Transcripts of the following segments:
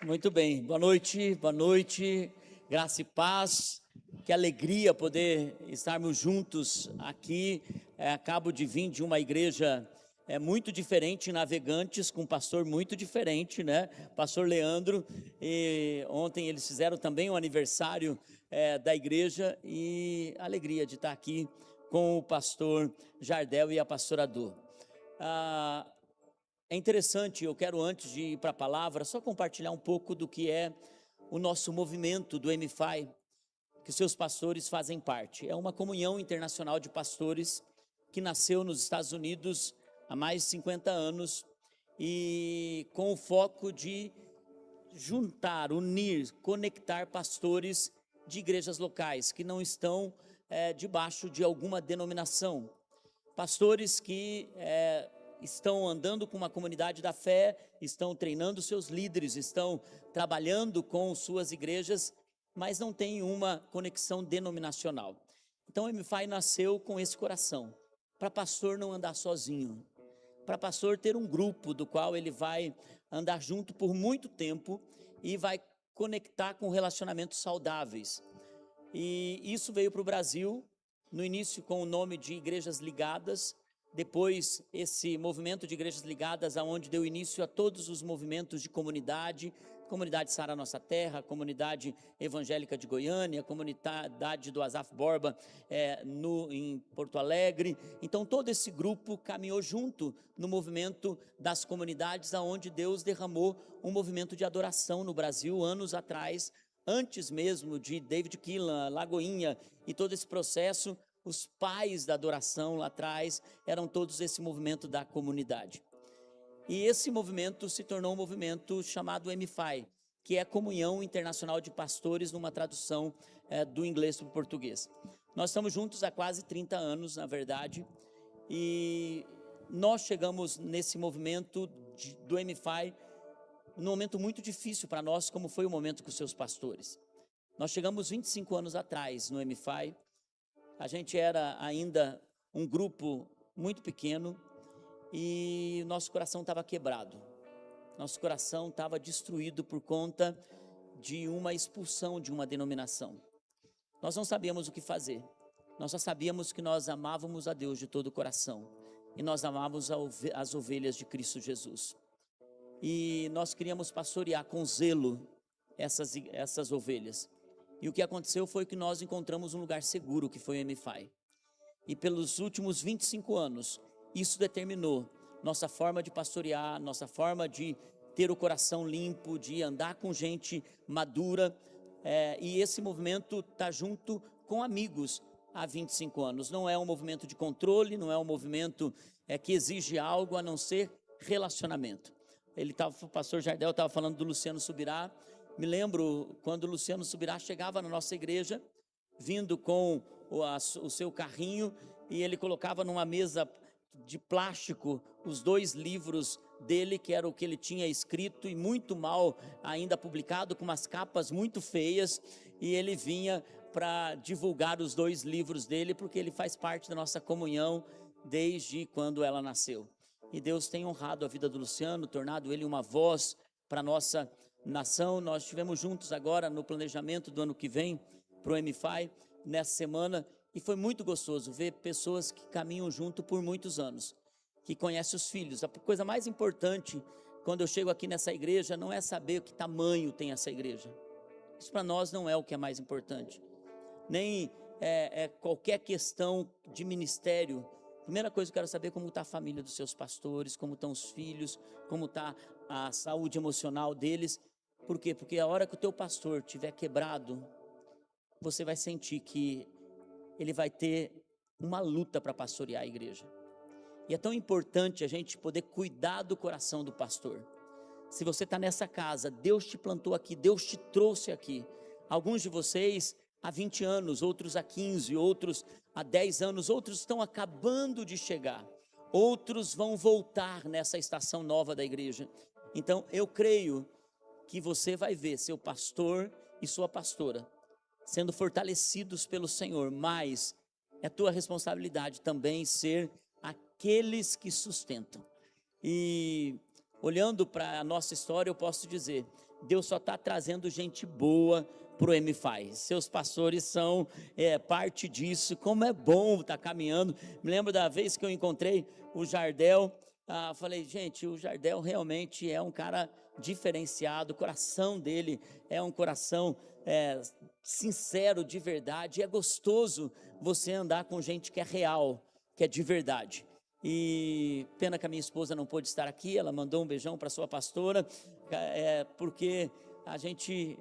Muito bem, boa noite, graça e paz, que alegria poder estarmos juntos aqui. Acabo de vir de uma igreja muito diferente, Navegantes, com um pastor muito diferente, né? Pastor Leandro, e ontem eles fizeram também o aniversário da igreja e a alegria de estar aqui com o pastor Jardel e a pastora Dô. É interessante, eu quero antes de ir para a palavra, só compartilhar um pouco do que é o nosso movimento do MFI, que os seus pastores fazem parte. É uma comunhão internacional de pastores que nasceu nos Estados Unidos há mais de 50 anos e com o foco de juntar, unir, conectar pastores de igrejas locais que não estão debaixo de alguma denominação. Pastores que estão andando com uma comunidade da fé, estão treinando seus líderes, estão trabalhando com suas igrejas, mas não tem uma conexão denominacional. Então o MFI nasceu com esse coração, para pastor não andar sozinho, para pastor ter um grupo do qual ele vai andar junto por muito tempo e vai conectar com relacionamentos saudáveis. E isso veio para o Brasil, no início com o nome de Igrejas Ligadas, depois esse movimento de igrejas ligadas, aonde deu início a todos os movimentos de comunidade Sara Nossa Terra, comunidade evangélica de Goiânia, comunidade do Asaf Borba em Porto Alegre. Então todo esse grupo caminhou junto no movimento das comunidades, aonde Deus derramou um movimento de adoração no Brasil anos atrás, antes mesmo de David Keelan, Lagoinha e todo esse processo. Os pais da adoração lá atrás eram todos esse movimento da comunidade. E esse movimento se tornou um movimento chamado MFI, que é Comunhão Internacional de Pastores, numa tradução do inglês para o português. Nós estamos juntos há quase 30 anos, na verdade, e nós chegamos nesse movimento do MFI num momento muito difícil para nós, como foi o momento com os seus pastores. Nós chegamos 25 anos atrás no MFI. A gente era ainda um grupo muito pequeno e nosso coração estava quebrado. Nosso coração estava destruído por conta de uma expulsão de uma denominação. Nós não sabíamos o que fazer. Nós só sabíamos que nós amávamos a Deus de todo o coração e nós amávamos as ovelhas de Cristo Jesus. E nós queríamos pastorear com zelo essas ovelhas. E o que aconteceu foi que nós encontramos um lugar seguro, que foi o MFI. E pelos últimos 25 anos, isso determinou nossa forma de pastorear, nossa forma de ter o coração limpo, de andar com gente madura. E esse movimento está junto com amigos há 25 anos. Não é um movimento de controle, não é um movimento que exige algo a não ser relacionamento. O pastor Jardel estava falando do Luciano Subirá. Me lembro quando o Luciano Subirá chegava na nossa igreja, vindo com o seu carrinho, e ele colocava numa mesa de plástico os 2 livros dele, que era o que ele tinha escrito e muito mal ainda publicado, com umas capas muito feias, e ele vinha para divulgar os 2 livros dele, porque ele faz parte da nossa comunhão desde quando ela nasceu. E Deus tem honrado a vida do Luciano, tornado ele uma voz para a nossa nação. Nós estivemos juntos agora no planejamento do ano que vem para o MFI, nessa semana, e foi muito gostoso ver pessoas que caminham junto por muitos anos, que conhecem os filhos. A coisa mais importante quando eu chego aqui nessa igreja não é saber que tamanho tem essa igreja. Isso para nós não é o que é mais importante, nem qualquer questão de ministério. A primeira coisa que eu quero saber é como está a família dos seus pastores, como estão os filhos, como está a saúde emocional deles. Por quê? Porque a hora que o teu pastor estiver quebrado, você vai sentir que ele vai ter uma luta para pastorear a igreja. E é tão importante a gente poder cuidar do coração do pastor. Se você está nessa casa, Deus te plantou aqui, Deus te trouxe aqui. Alguns de vocês há 20 anos, outros há 15, outros há 10 anos, outros estão acabando de chegar. Outros vão voltar nessa estação nova da igreja. Então eu creio que você vai ver seu pastor e sua pastora sendo fortalecidos pelo Senhor, mas é tua responsabilidade também ser aqueles que sustentam. E olhando para a nossa história, eu posso dizer, Deus só está trazendo gente boa para o MFI. Seus pastores são parte disso. Como é bom estar caminhando. Me lembro da vez que eu encontrei o Jardel. Falei, gente, o Jardel realmente é um cara diferenciado. O coração dele é um coração sincero, de verdade. É gostoso você andar com gente que é real, que é de verdade. E pena que a minha esposa não pôde estar aqui. Ela mandou um beijão para sua pastora, porque a gente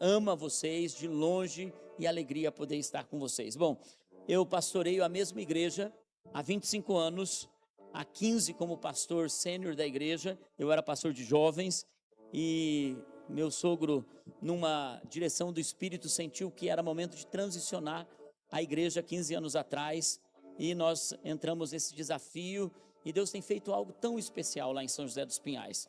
ama vocês de longe e alegria poder estar com vocês. Bom, eu pastoreio a mesma igreja há 25 anos, há 15 como pastor sênior da igreja. Eu era pastor de jovens e meu sogro, numa direção do Espírito, sentiu que era momento de transicionar a igreja 15 anos atrás, e nós entramos nesse desafio, e Deus tem feito algo tão especial lá em São José dos Pinhais.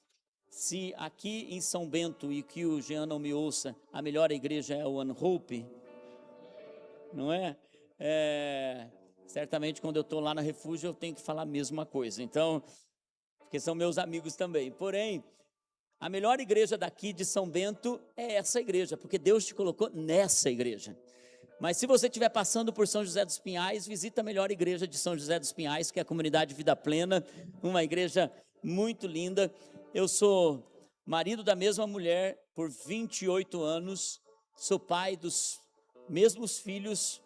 Se aqui em São Bento, e que o Jean não me ouça, a melhor igreja é o One Hope, não é? Certamente quando eu estou lá na Refúgio eu tenho que falar a mesma coisa, então, porque são meus amigos também. Porém, a melhor igreja daqui de São Bento é essa igreja, porque Deus te colocou nessa igreja. Mas se você estiver passando por São José dos Pinhais, visita a melhor igreja de São José dos Pinhais, que é a Comunidade Vida Plena, uma igreja muito linda. Eu sou marido da mesma mulher por 28 anos, sou pai dos mesmos filhos,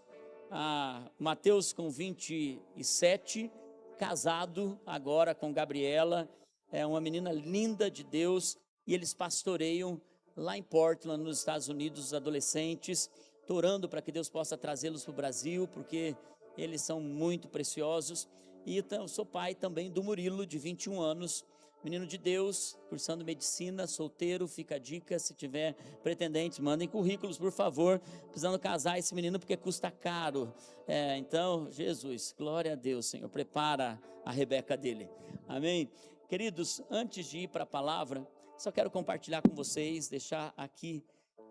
Mateus com 27, casado agora com Gabriela, é uma menina linda de Deus, e eles pastoreiam lá em Portland, nos Estados Unidos, os adolescentes. Estou orando para que Deus possa trazê-los para o Brasil, porque eles são muito preciosos. E então, sou pai também do Murilo, de 21 anos, menino de Deus, cursando medicina, solteiro. Fica a dica, se tiver pretendentes, mandem currículos, por favor, precisando casar esse menino, porque custa caro. Então, Jesus, glória a Deus, Senhor, prepara a Rebeca dele, amém? Queridos, antes de ir para a palavra, só quero compartilhar com vocês, deixar aqui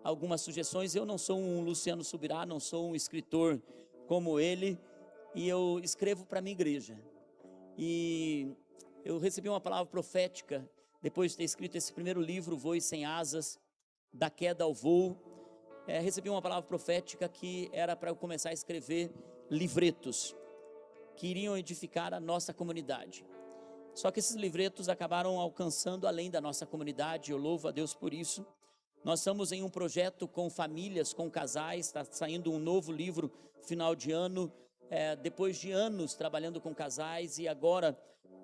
algumas sugestões. Eu não sou um Luciano Subirá, não sou um escritor como ele, e eu escrevo para a minha igreja. E eu recebi uma palavra profética, depois de ter escrito esse primeiro livro, Voe Sem Asas, da queda ao voo. Recebi uma palavra profética que era para eu começar a escrever livretos, que iriam edificar a nossa comunidade. Só que esses livretos acabaram alcançando além da nossa comunidade, eu louvo a Deus por isso. Nós estamos em um projeto com famílias, com casais, está saindo um novo livro final de ano, depois de anos trabalhando com casais, e agora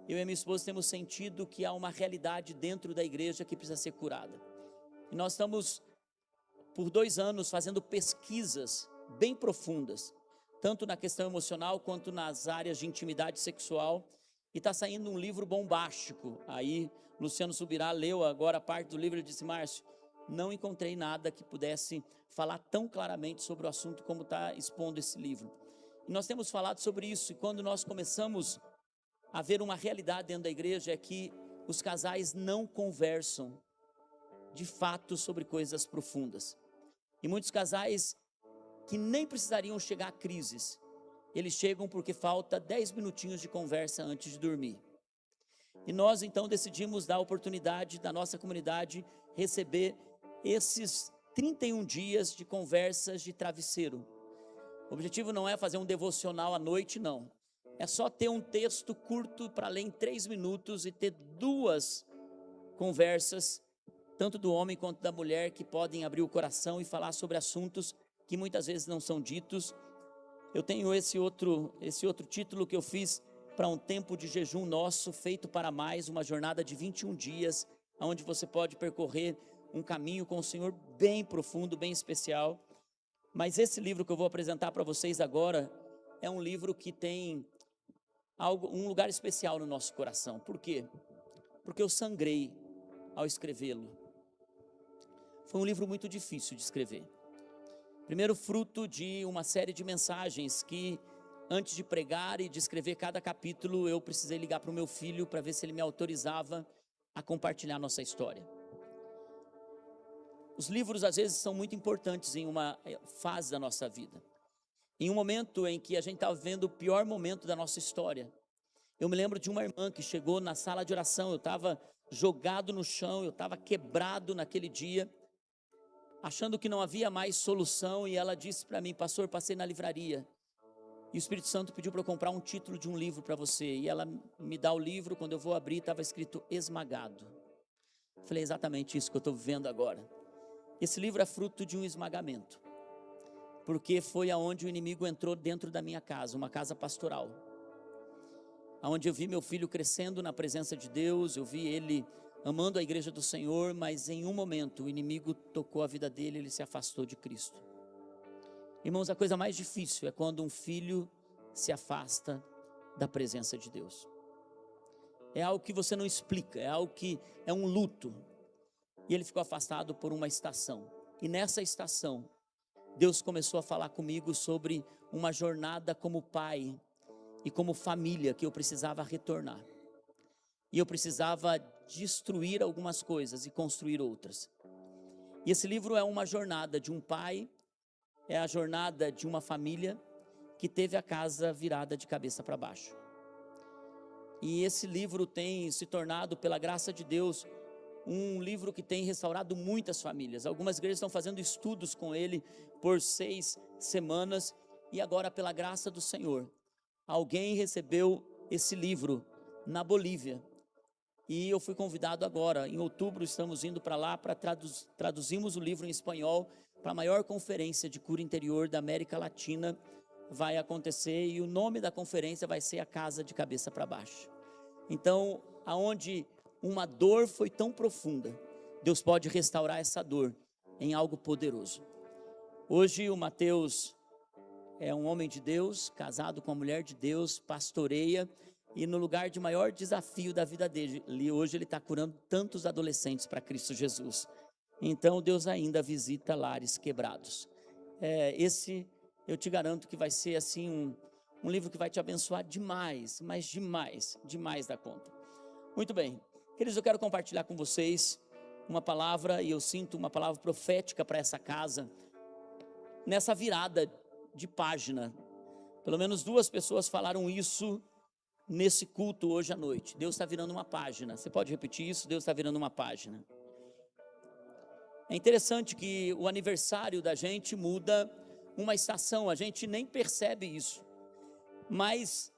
eu e minha esposa temos sentido que há uma realidade dentro da igreja que precisa ser curada. E nós estamos, por 2 anos, fazendo pesquisas bem profundas, tanto na questão emocional quanto nas áreas de intimidade sexual, e está saindo um livro bombástico. Aí, Luciano Subirá leu agora a parte do livro e disse: Márcio, não encontrei nada que pudesse falar tão claramente sobre o assunto como está expondo esse livro. E nós temos falado sobre isso, e quando nós começamos a ver uma realidade dentro da igreja, é que os casais não conversam de fato sobre coisas profundas. E muitos casais que nem precisariam chegar a crises, eles chegam porque falta 10 minutinhos de conversa antes de dormir. E nós então decidimos dar a oportunidade da nossa comunidade receber esses 31 dias de conversas de travesseiro. O objetivo não é fazer um devocional à noite, não. É só ter um texto curto para ler em 3 minutos e ter 2 conversas, tanto do homem quanto da mulher, que podem abrir o coração e falar sobre assuntos que muitas vezes não são ditos. Eu tenho esse outro título que eu fiz para um tempo de jejum nosso, feito para mais, uma jornada de 21 dias, onde você pode percorrer um caminho com o Senhor bem profundo, bem especial. Mas esse livro que eu vou apresentar para vocês agora é um livro que tem um lugar especial no nosso coração. Por quê? Porque eu sangrei ao escrevê-lo. Foi um livro muito difícil de escrever. Primeiro, fruto de uma série de mensagens que, antes de pregar e de escrever cada capítulo, eu precisei ligar para o meu filho para ver se ele me autorizava a compartilhar nossa história. Os livros às vezes são muito importantes em uma fase da nossa vida. Em um momento em que a gente estava vivendo o pior momento da nossa história. Eu me lembro de uma irmã que chegou na sala de oração, eu estava jogado no chão, eu estava quebrado naquele dia, achando que não havia mais solução, e ela disse para mim: pastor, passei na livraria, e o Espírito Santo pediu para eu comprar um título de um livro para você, e ela me dá o livro, quando eu vou abrir, estava escrito esmagado. Falei: exatamente isso que eu estou vivendo agora. Esse livro é fruto de um esmagamento, porque foi aonde o inimigo entrou dentro da minha casa, uma casa pastoral, onde eu vi meu filho crescendo na presença de Deus, eu vi ele amando a igreja do Senhor, mas em um momento o inimigo tocou a vida dele, ele se afastou de Cristo. Irmãos, a coisa mais difícil é quando um filho se afasta da presença de Deus. É algo que você não explica, é algo que é um luto. E ele ficou afastado por uma estação, e nessa estação Deus começou a falar comigo sobre uma jornada como pai e como família que eu precisava retornar. E eu precisava destruir algumas coisas e construir outras. E esse livro é uma jornada de um pai, é a jornada de uma família que teve a casa virada de cabeça para baixo. E esse livro tem se tornado, pela graça de Deus, um livro que tem restaurado muitas famílias. Algumas igrejas estão fazendo estudos com ele por 6 semanas, e agora, pela graça do Senhor, alguém recebeu esse livro na Bolívia, e eu fui convidado agora, em outubro estamos indo para lá, para traduzirmos o livro em espanhol, para a maior conferência de cura interior da América Latina, vai acontecer, e o nome da conferência vai ser A Casa de Cabeça para Baixo. Então, aonde uma dor foi tão profunda, Deus pode restaurar essa dor em algo poderoso. Hoje o Mateus é um homem de Deus, casado com uma mulher de Deus, pastoreia, e no lugar de maior desafio da vida dele, hoje ele está curando tantos adolescentes para Cristo Jesus. Então Deus ainda visita lares quebrados. Esse eu te garanto que vai ser assim um livro que vai te abençoar demais, mas demais da conta. Muito bem, queridos, eu quero compartilhar com vocês uma palavra, e eu sinto uma palavra profética para essa casa, nessa virada de página. Pelo menos 2 pessoas falaram isso nesse culto hoje à noite. Deus está virando uma página. Você pode repetir isso? Deus está virando uma página. É interessante que o aniversário da gente muda uma estação, a gente nem percebe isso, mas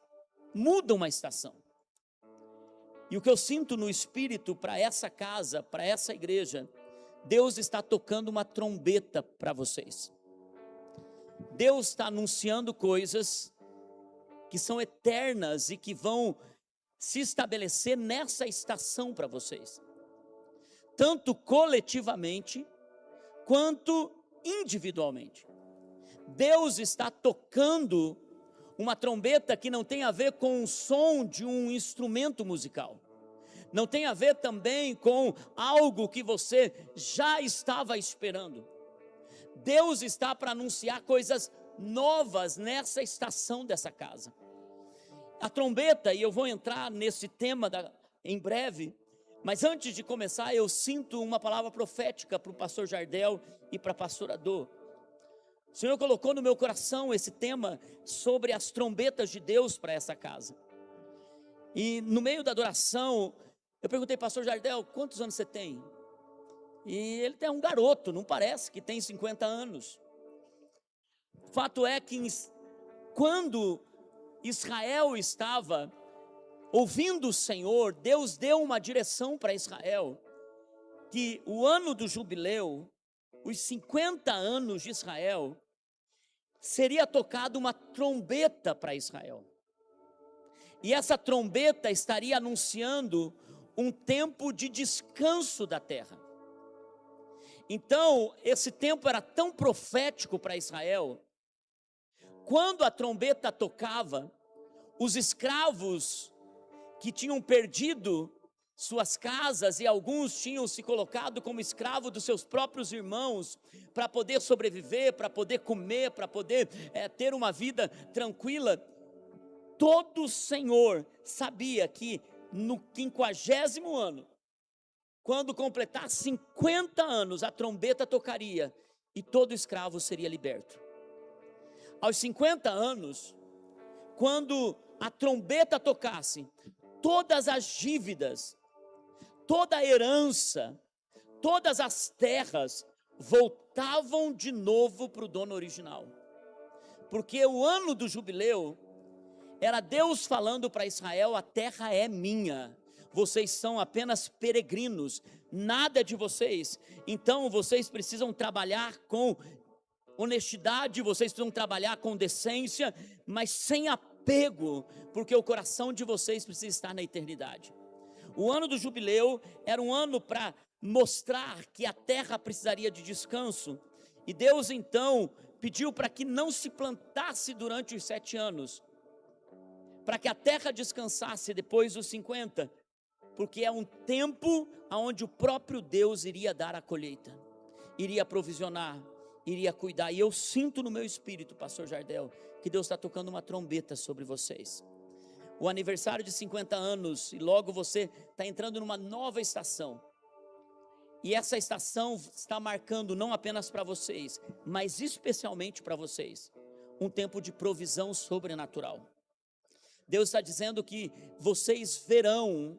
muda uma estação. E o que eu sinto no Espírito para essa casa, para essa igreja, Deus está tocando uma trombeta para vocês. Deus está anunciando coisas que são eternas e que vão se estabelecer nessa estação para vocês, tanto coletivamente quanto individualmente. Deus está tocando uma trombeta que não tem a ver com o som de um instrumento musical, não tem a ver também com algo que você já estava esperando. Deus está para anunciar coisas novas nessa estação dessa casa. A trombeta, e eu vou entrar nesse tema em breve, mas antes de começar, eu sinto uma palavra profética para o pastor Jardel e para a pastora Dô. O Senhor colocou no meu coração esse tema sobre as trombetas de Deus para essa casa. E no meio da adoração, eu perguntei: pastor Jardel, quantos anos você tem? E ele é um garoto, não parece que tem 50 anos. O fato é que quando Israel estava ouvindo o Senhor, Deus deu uma direção para Israel, que o ano do jubileu, os 50 anos de Israel, seria tocada uma trombeta para Israel. E essa trombeta estaria anunciando um tempo de descanso da terra. Então, esse tempo era tão profético para Israel. Quando a trombeta tocava, os escravos que tinham perdido suas casas, e alguns tinham se colocado como escravo dos seus próprios irmãos, para poder sobreviver, para poder comer, para poder ter uma vida tranquila, todo senhor sabia que no 50º ano, quando completar 50 anos, a trombeta tocaria e todo escravo seria liberto. Aos 50 anos, quando a trombeta tocasse, todas as dívidas, toda a herança, todas as terras voltavam de novo para o dono original. Porque o ano do jubileu era Deus falando para Israel: a terra é minha, vocês são apenas peregrinos, nada é de vocês, então vocês precisam trabalhar com honestidade, vocês precisam trabalhar com decência, mas sem apego, porque o coração de vocês precisa estar na eternidade. O ano do jubileu era um ano para mostrar que a terra precisaria de descanso, e Deus então pediu para que não se plantasse durante os 7 anos, para que a terra descansasse depois dos 50, porque é um tempo onde o próprio Deus iria dar a colheita, iria provisionar, iria cuidar. E eu sinto no meu espírito, pastor Jardel, que Deus está tocando uma trombeta sobre vocês. O aniversário de 50 anos, e logo você está entrando numa nova estação, e essa estação está marcando não apenas para vocês, mas especialmente para vocês, um tempo de provisão sobrenatural. Deus está dizendo que vocês verão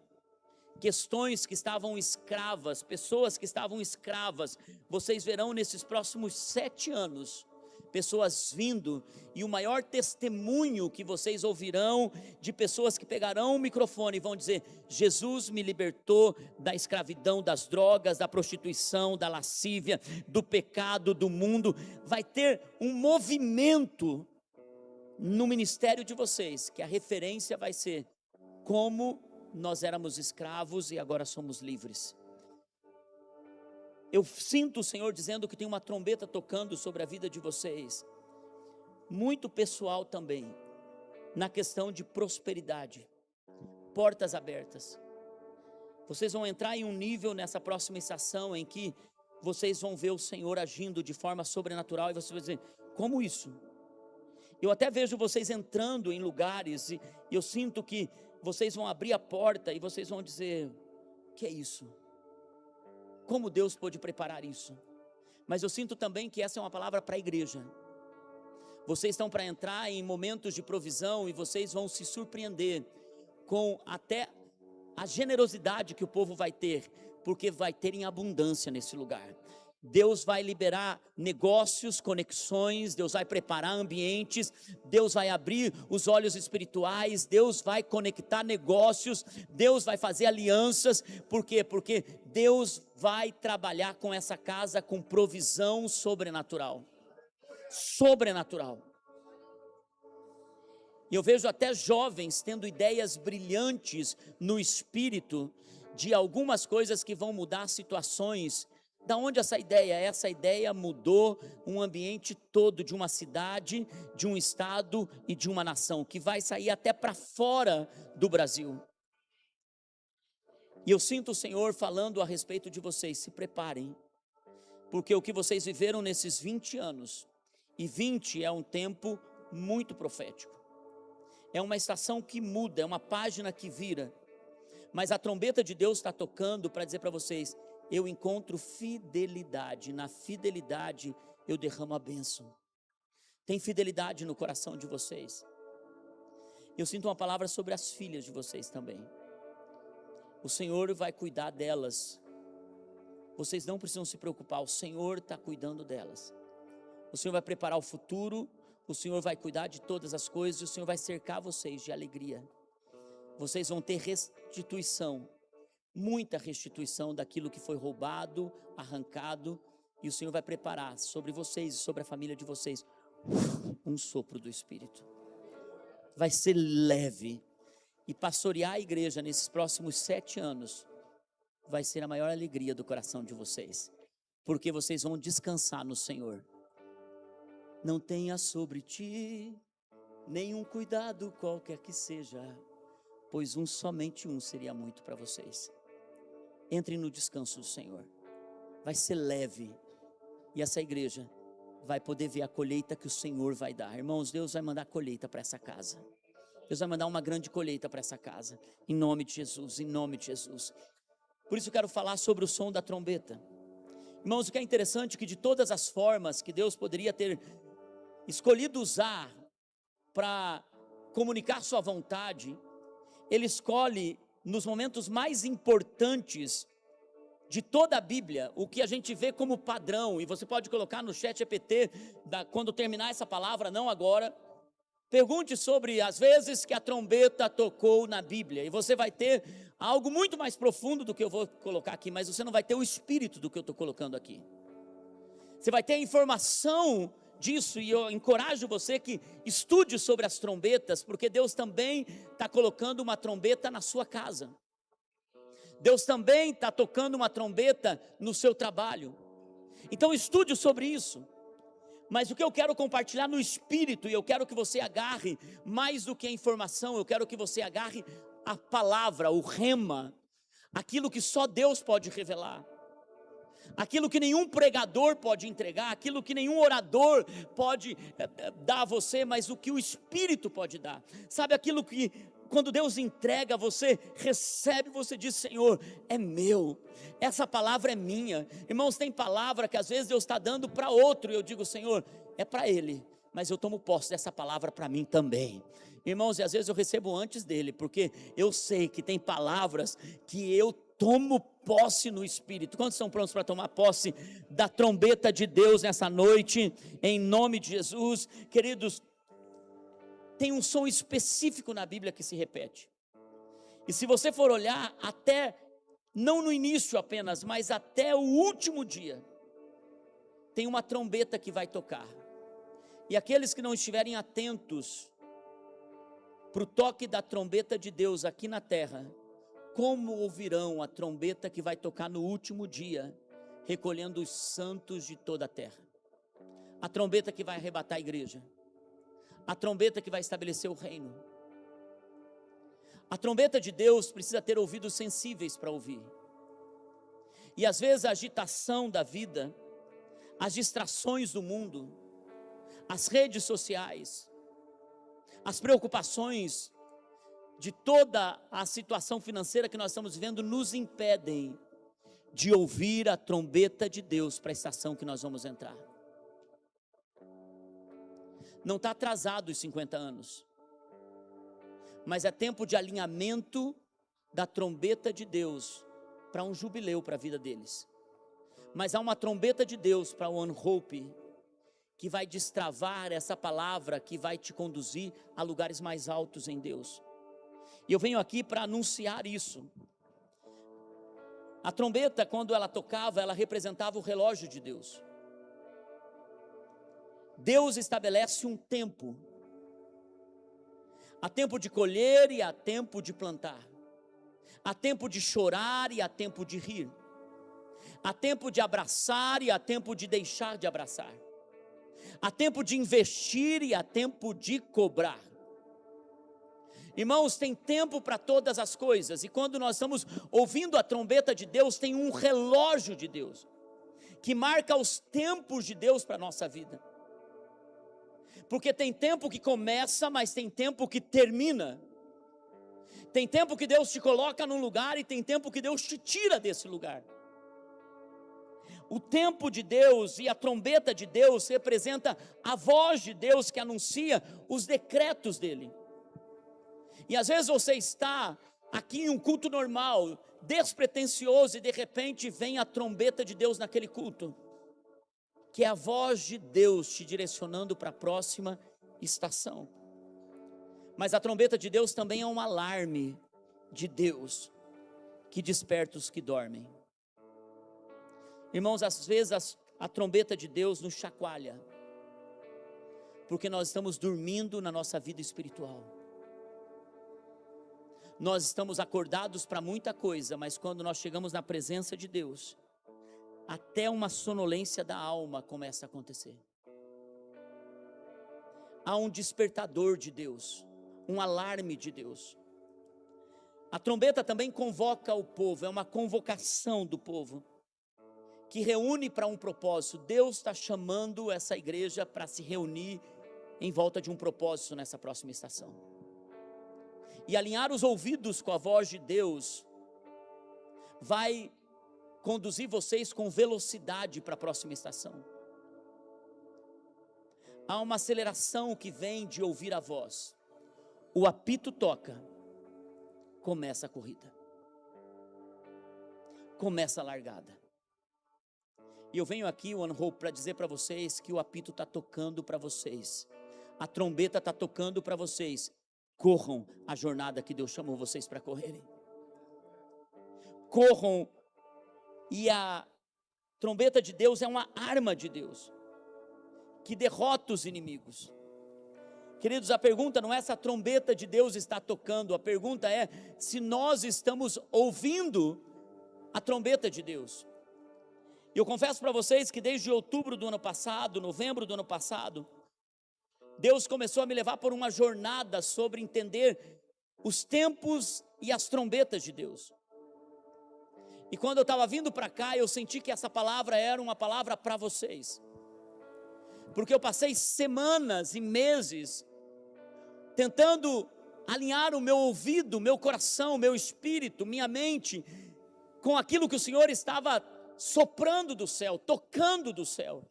questões que estavam escravas, pessoas que estavam escravas, vocês verão nesses próximos 7 anos, pessoas vindo, e o maior testemunho que vocês ouvirão, de pessoas que pegarão o microfone e vão dizer: Jesus me libertou da escravidão, das drogas, da prostituição, da lascívia, do pecado, do mundo. Vai ter um movimento no ministério de vocês, que a referência vai ser como nós éramos escravos e agora somos livres. Eu sinto o Senhor dizendo que tem uma trombeta tocando sobre a vida de vocês, muito pessoal também, na questão de prosperidade, portas abertas. Vocês vão entrar em um nível nessa próxima estação em que vocês vão ver o Senhor agindo de forma sobrenatural, e vocês vão dizer: como isso? Eu até vejo vocês entrando em lugares, e eu sinto que vocês vão abrir a porta e vocês vão dizer: que é isso? Como Deus pôde preparar isso? Mas eu sinto também que essa é uma palavra para a igreja. Vocês estão para entrar em momentos de provisão, e vocês vão se surpreender com até a generosidade que o povo vai ter, porque vai ter em abundância nesse lugar. Deus vai liberar negócios, conexões, Deus vai preparar ambientes, Deus vai abrir os olhos espirituais, Deus vai conectar negócios, Deus vai fazer alianças. Por quê? Porque Deus vai trabalhar com essa casa com provisão sobrenatural. Sobrenatural. E eu vejo até jovens tendo ideias brilhantes no espírito de algumas coisas que vão mudar situações. Da onde essa ideia? Essa ideia mudou um ambiente todo de uma cidade, de um estado e de uma nação, que vai sair até para fora do Brasil. E eu sinto o Senhor falando a respeito de vocês: se preparem, porque o que vocês viveram nesses 20 anos, e 20 é um tempo muito profético, é uma estação que muda, é uma página que vira, mas a trombeta de Deus está tocando para dizer para vocês: eu encontro fidelidade, na fidelidade eu derramo a bênção. Tem fidelidade no coração de vocês. Eu sinto uma palavra sobre as filhas de vocês também. O Senhor vai cuidar delas. Vocês não precisam se preocupar, o Senhor está cuidando delas. O Senhor vai preparar o futuro, o Senhor vai cuidar de todas as coisas, e o Senhor vai cercar vocês de alegria. Vocês vão ter restituição, muita restituição daquilo que foi roubado, arrancado, e o Senhor vai preparar sobre vocês e sobre a família de vocês um sopro do Espírito. Vai ser leve, e pastorear a igreja nesses próximos 7 anos vai ser a maior alegria do coração de vocês, porque vocês vão descansar no Senhor. Não tenha sobre ti nenhum cuidado qualquer que seja, pois somente um seria muito para vocês. Entrem no descanso do Senhor, vai ser leve, e essa igreja vai poder ver a colheita que o Senhor vai dar. Irmãos, Deus vai mandar colheita para essa casa. Deus vai mandar uma grande colheita para essa casa, em nome de Jesus, em nome de Jesus. Por isso eu quero falar sobre o som da trombeta. Irmãos, o que é interessante é que de todas as formas que Deus poderia ter escolhido usar para comunicar sua vontade, Ele escolhe nos momentos mais importantes de toda a Bíblia, o que a gente vê como padrão, e você pode colocar no chat GPT, quando terminar essa palavra, não agora, pergunte sobre as vezes que a trombeta tocou na Bíblia, e você vai ter algo muito mais profundo do que eu vou colocar aqui, mas você não vai ter o espírito do que eu estou colocando aqui. Você vai ter a informação disso, e eu encorajo você que estude sobre as trombetas, porque Deus também está colocando uma trombeta na sua casa. Deus também está tocando uma trombeta no seu trabalho. Então estude sobre isso. Mas o que eu quero compartilhar no espírito, e eu quero que você agarre mais do que a informação, eu quero que você agarre a palavra, o rema, aquilo que só Deus pode revelar, aquilo que nenhum pregador pode entregar, aquilo que nenhum orador pode dar a você, mas o que o Espírito pode dar. Sabe aquilo que quando Deus entrega, você recebe, você diz: Senhor, é meu, essa palavra é minha. Irmãos, tem palavra que às vezes Deus está dando para outro, e eu digo: Senhor, é para ele, mas eu tomo posse dessa palavra para mim também. Irmãos, e às vezes eu recebo antes dele, porque eu sei que tem palavras que eu tomo posse no Espírito. Quantos estão prontos para tomar posse da trombeta de Deus nessa noite, em nome de Jesus? Queridos, tem um som específico na Bíblia que se repete, e se você for olhar, até, não no início apenas, mas até o último dia, tem uma trombeta que vai tocar, e aqueles que não estiverem atentos para o toque da trombeta de Deus aqui na terra, como ouvirão a trombeta que vai tocar no último dia, recolhendo os santos de toda a terra? A trombeta que vai arrebatar a igreja, a trombeta que vai estabelecer o reino. A trombeta de Deus precisa ter ouvidos sensíveis para ouvir. E às vezes a agitação da vida, as distrações do mundo, as redes sociais, as preocupações de toda a situação financeira que nós estamos vivendo nos impedem de ouvir a trombeta de Deus para a estação que nós vamos entrar. Não está atrasado os 50 anos, mas é tempo de alinhamento da trombeta de Deus para um jubileu para a vida deles. Mas há uma trombeta de Deus para o One Hope, que vai destravar essa palavra, que vai te conduzir a lugares mais altos em Deus. E eu venho aqui para anunciar isso. A trombeta, quando ela tocava, ela representava o relógio de Deus. Deus estabelece um tempo. Há tempo de colher e há tempo de plantar. Há tempo de chorar e há tempo de rir. Há tempo de abraçar e há tempo de deixar de abraçar. Há tempo de investir e há tempo de cobrar. Irmãos, tem tempo para todas as coisas, e quando nós estamos ouvindo a trombeta de Deus, tem um relógio de Deus, que marca os tempos de Deus para a nossa vida, porque tem tempo que começa, mas tem tempo que termina, tem tempo que Deus te coloca num lugar, e tem tempo que Deus te tira desse lugar. O tempo de Deus e a trombeta de Deus representa a voz de Deus que anuncia os decretos dele. E às vezes você está aqui em um culto normal, despretensioso, e de repente vem a trombeta de Deus naquele culto, que é a voz de Deus te direcionando para a próxima estação. Mas a trombeta de Deus também é um alarme de Deus, que desperta os que dormem. Irmãos, às vezes a trombeta de Deus nos chacoalha, porque nós estamos dormindo na nossa vida espiritual. Nós estamos acordados para muita coisa, mas quando nós chegamos na presença de Deus, até uma sonolência da alma começa a acontecer. Há um despertador de Deus, um alarme de Deus. A trombeta também convoca o povo, é uma convocação do povo, que reúne para um propósito. Deus está chamando essa igreja para se reunir em volta de um propósito nessa próxima estação. E alinhar os ouvidos com a voz de Deus vai conduzir vocês com velocidade para a próxima estação. Há uma aceleração que vem de ouvir a voz. O apito toca, começa a corrida. Começa a largada. E eu venho aqui, One Hope, para dizer para vocês que o apito está tocando para vocês. A trombeta está tocando para vocês. Corram a jornada que Deus chamou vocês para correrem. Corram. E a trombeta de Deus é uma arma de Deus, que derrota os inimigos. Queridos, a pergunta não é se a trombeta de Deus está tocando, a pergunta é se nós estamos ouvindo a trombeta de Deus. E eu confesso para vocês que desde outubro do ano passado, novembro do ano passado, Deus começou a me levar por uma jornada sobre entender os tempos e as trombetas de Deus. E quando eu estava vindo para cá, eu senti que essa palavra era uma palavra para vocês. Porque eu passei semanas e meses tentando alinhar o meu ouvido, meu coração, meu espírito, minha mente, com aquilo que o Senhor estava soprando do céu, tocando do céu.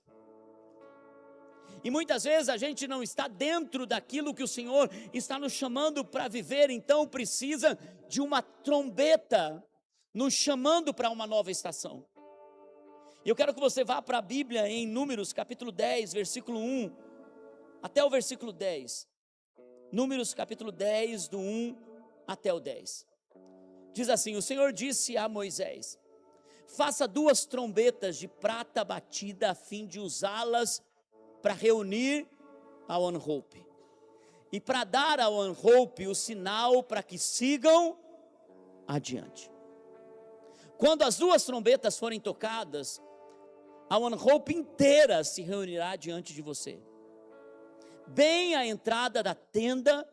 E muitas vezes a gente não está dentro daquilo que o Senhor está nos chamando para viver, então precisa de uma trombeta nos chamando para uma nova estação. Eu quero que você vá para a Bíblia em Números capítulo 10, versículo 1, até o versículo 10. Números capítulo 10, do 1 até o 10. Diz assim: o Senhor disse a Moisés: faça 2 trombetas de prata batida, a fim de usá-las para reunir a One Hope, e para dar a One Hope o sinal para que sigam adiante. Quando as 2 trombetas forem tocadas, a One Hope inteira se reunirá diante de você, bem à entrada da tenda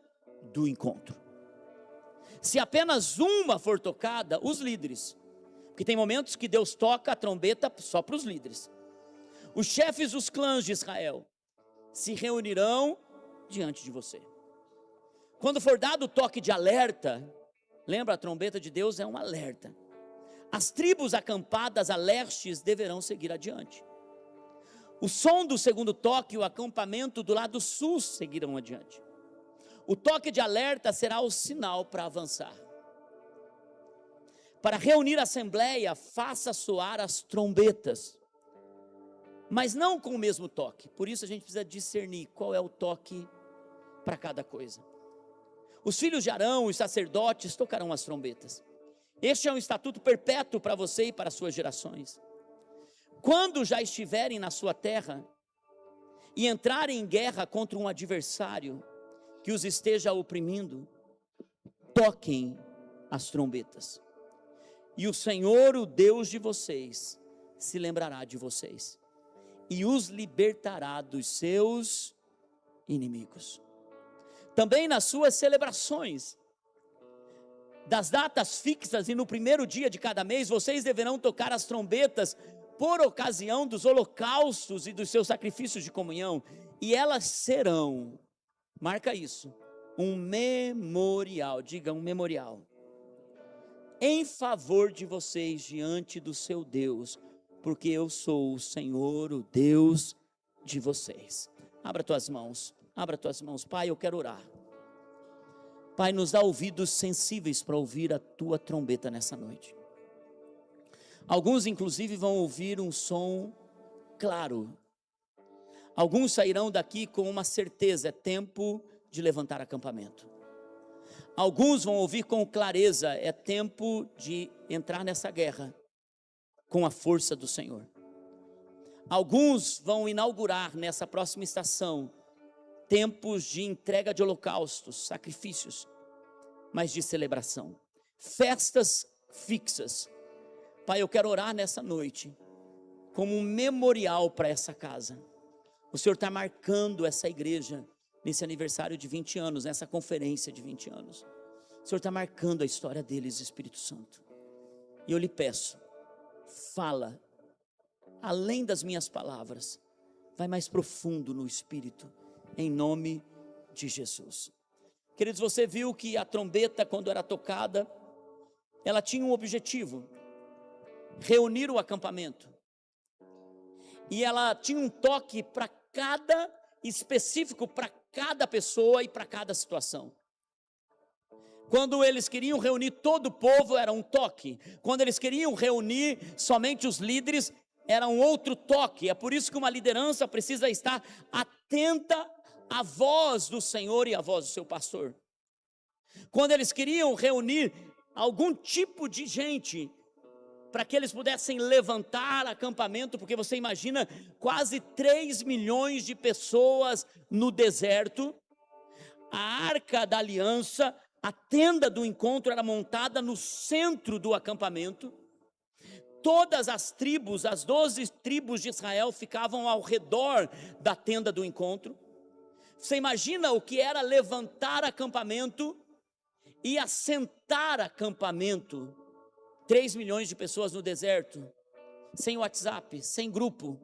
do encontro. Se apenas uma for tocada, os líderes, porque tem momentos que Deus toca a trombeta só para os líderes, os chefes dos clãs de Israel se reunirão diante de você. Quando for dado o toque de alerta, lembra, a trombeta de Deus é um alerta. As tribos acampadas a leste deverão seguir adiante. O som do segundo toque e o acampamento do lado sul seguirão adiante. O toque de alerta será o sinal para avançar. Para reunir a assembleia, faça soar as trombetas, mas não com o mesmo toque. Por isso a gente precisa discernir qual é o toque para cada coisa. Os filhos de Arão, os sacerdotes, tocarão as trombetas. Este é um estatuto perpétuo para você e para as suas gerações. Quando já estiverem na sua terra e entrarem em guerra contra um adversário que os esteja oprimindo, toquem as trombetas. E o Senhor, o Deus de vocês, se lembrará de vocês e os libertará dos seus inimigos. Também nas suas celebrações, das datas fixas e no primeiro dia de cada mês, vocês deverão tocar as trombetas por ocasião dos holocaustos e dos seus sacrifícios de comunhão, e elas serão, marca isso, um memorial, diga um memorial, em favor de vocês diante do seu Deus, porque eu sou o Senhor, o Deus de vocês. Abra tuas mãos, Pai, eu quero orar. Pai, nos dá ouvidos sensíveis para ouvir a tua trombeta nessa noite. Alguns inclusive vão ouvir um som claro. Alguns sairão daqui com uma certeza: é tempo de levantar acampamento. Alguns vão ouvir com clareza: é tempo de entrar nessa guerra com a força do Senhor. Alguns vão inaugurar nessa próxima estação tempos de entrega de holocaustos, sacrifícios, mas de celebração, festas fixas. Pai, eu quero orar nessa noite como um memorial para essa casa. O Senhor está marcando essa igreja nesse aniversário de 20 anos, nessa conferência de 20 anos. O Senhor está marcando a história deles, Espírito Santo. E eu lhe peço, fala, além das minhas palavras, vai mais profundo no Espírito, em nome de Jesus. Queridos, você viu que a trombeta, quando era tocada, ela tinha um objetivo: reunir o acampamento. E ela tinha um toque para cada, específico para cada pessoa e para cada situação. Quando eles queriam reunir todo o povo, era um toque. Quando eles queriam reunir somente os líderes, era um outro toque. É por isso que uma liderança precisa estar atenta à voz do Senhor e à voz do seu pastor. Quando eles queriam reunir algum tipo de gente, para que eles pudessem levantar acampamento, porque você imagina quase 3 milhões de pessoas no deserto, a Arca da Aliança, a tenda do encontro era montada no centro do acampamento. Todas as tribos, as 12 tribos de Israel ficavam ao redor da tenda do encontro. Você imagina o que era levantar acampamento e assentar acampamento? 3 milhões de pessoas no deserto, sem WhatsApp, sem grupo,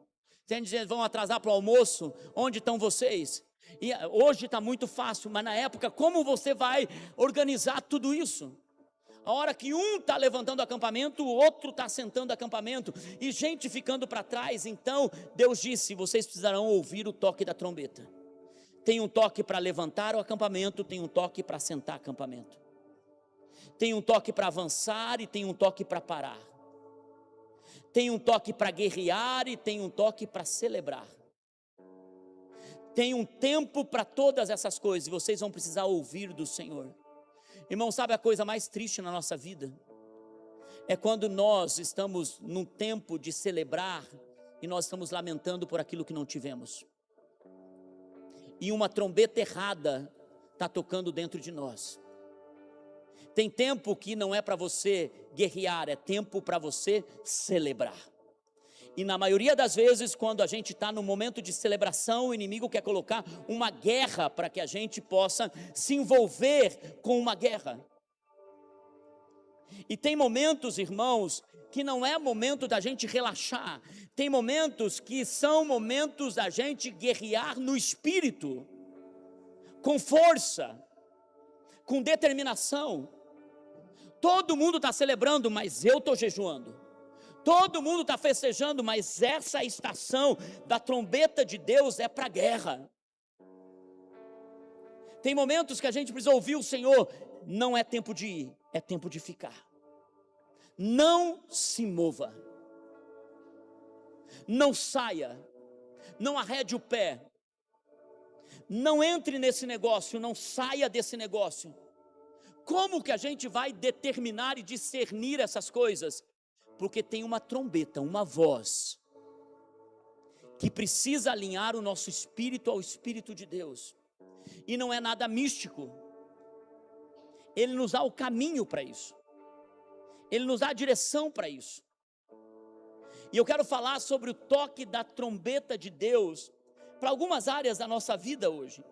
sem dizer, vão atrasar para o almoço, onde estão vocês? E hoje está muito fácil, mas na época, como você vai organizar tudo isso? A hora que um está levantando acampamento, o outro está assentando acampamento, e gente ficando para trás. Então Deus disse, vocês precisarão ouvir o toque da trombeta. Tem um toque para levantar o acampamento, tem um toque para assentar acampamento. Tem um toque para avançar e tem um toque para parar. Tem um toque para guerrear e tem um toque para celebrar. Tem um tempo para todas essas coisas e vocês vão precisar ouvir do Senhor. Irmão, sabe a coisa mais triste na nossa vida? É quando nós estamos num tempo de celebrar e nós estamos lamentando por aquilo que não tivemos. E uma trombeta errada está tocando dentro de nós. Tem tempo que não é para você guerrear, é tempo para você celebrar. E na maioria das vezes, quando a gente está no momento de celebração, o inimigo quer colocar uma guerra para que a gente possa se envolver com uma guerra. E tem momentos, irmãos, que não é momento da gente relaxar. Tem momentos que são momentos da gente guerrear no espírito, com força, com determinação. Todo mundo está celebrando, mas eu estou jejuando. Todo mundo está festejando, mas essa estação da trombeta de Deus é para a guerra. Tem momentos que a gente precisa ouvir o Senhor. Não é tempo de ir, é tempo de ficar. Não se mova. Não saia. Não arrede o pé. Não entre nesse negócio, não saia desse negócio. Como que a gente vai determinar e discernir essas coisas? Porque tem uma trombeta, uma voz, que precisa alinhar o nosso espírito ao Espírito de Deus. E não é nada místico. Ele nos dá o caminho para isso. Ele nos dá a direção para isso. E eu quero falar sobre o toque da trombeta de Deus para algumas áreas da nossa vida hoje.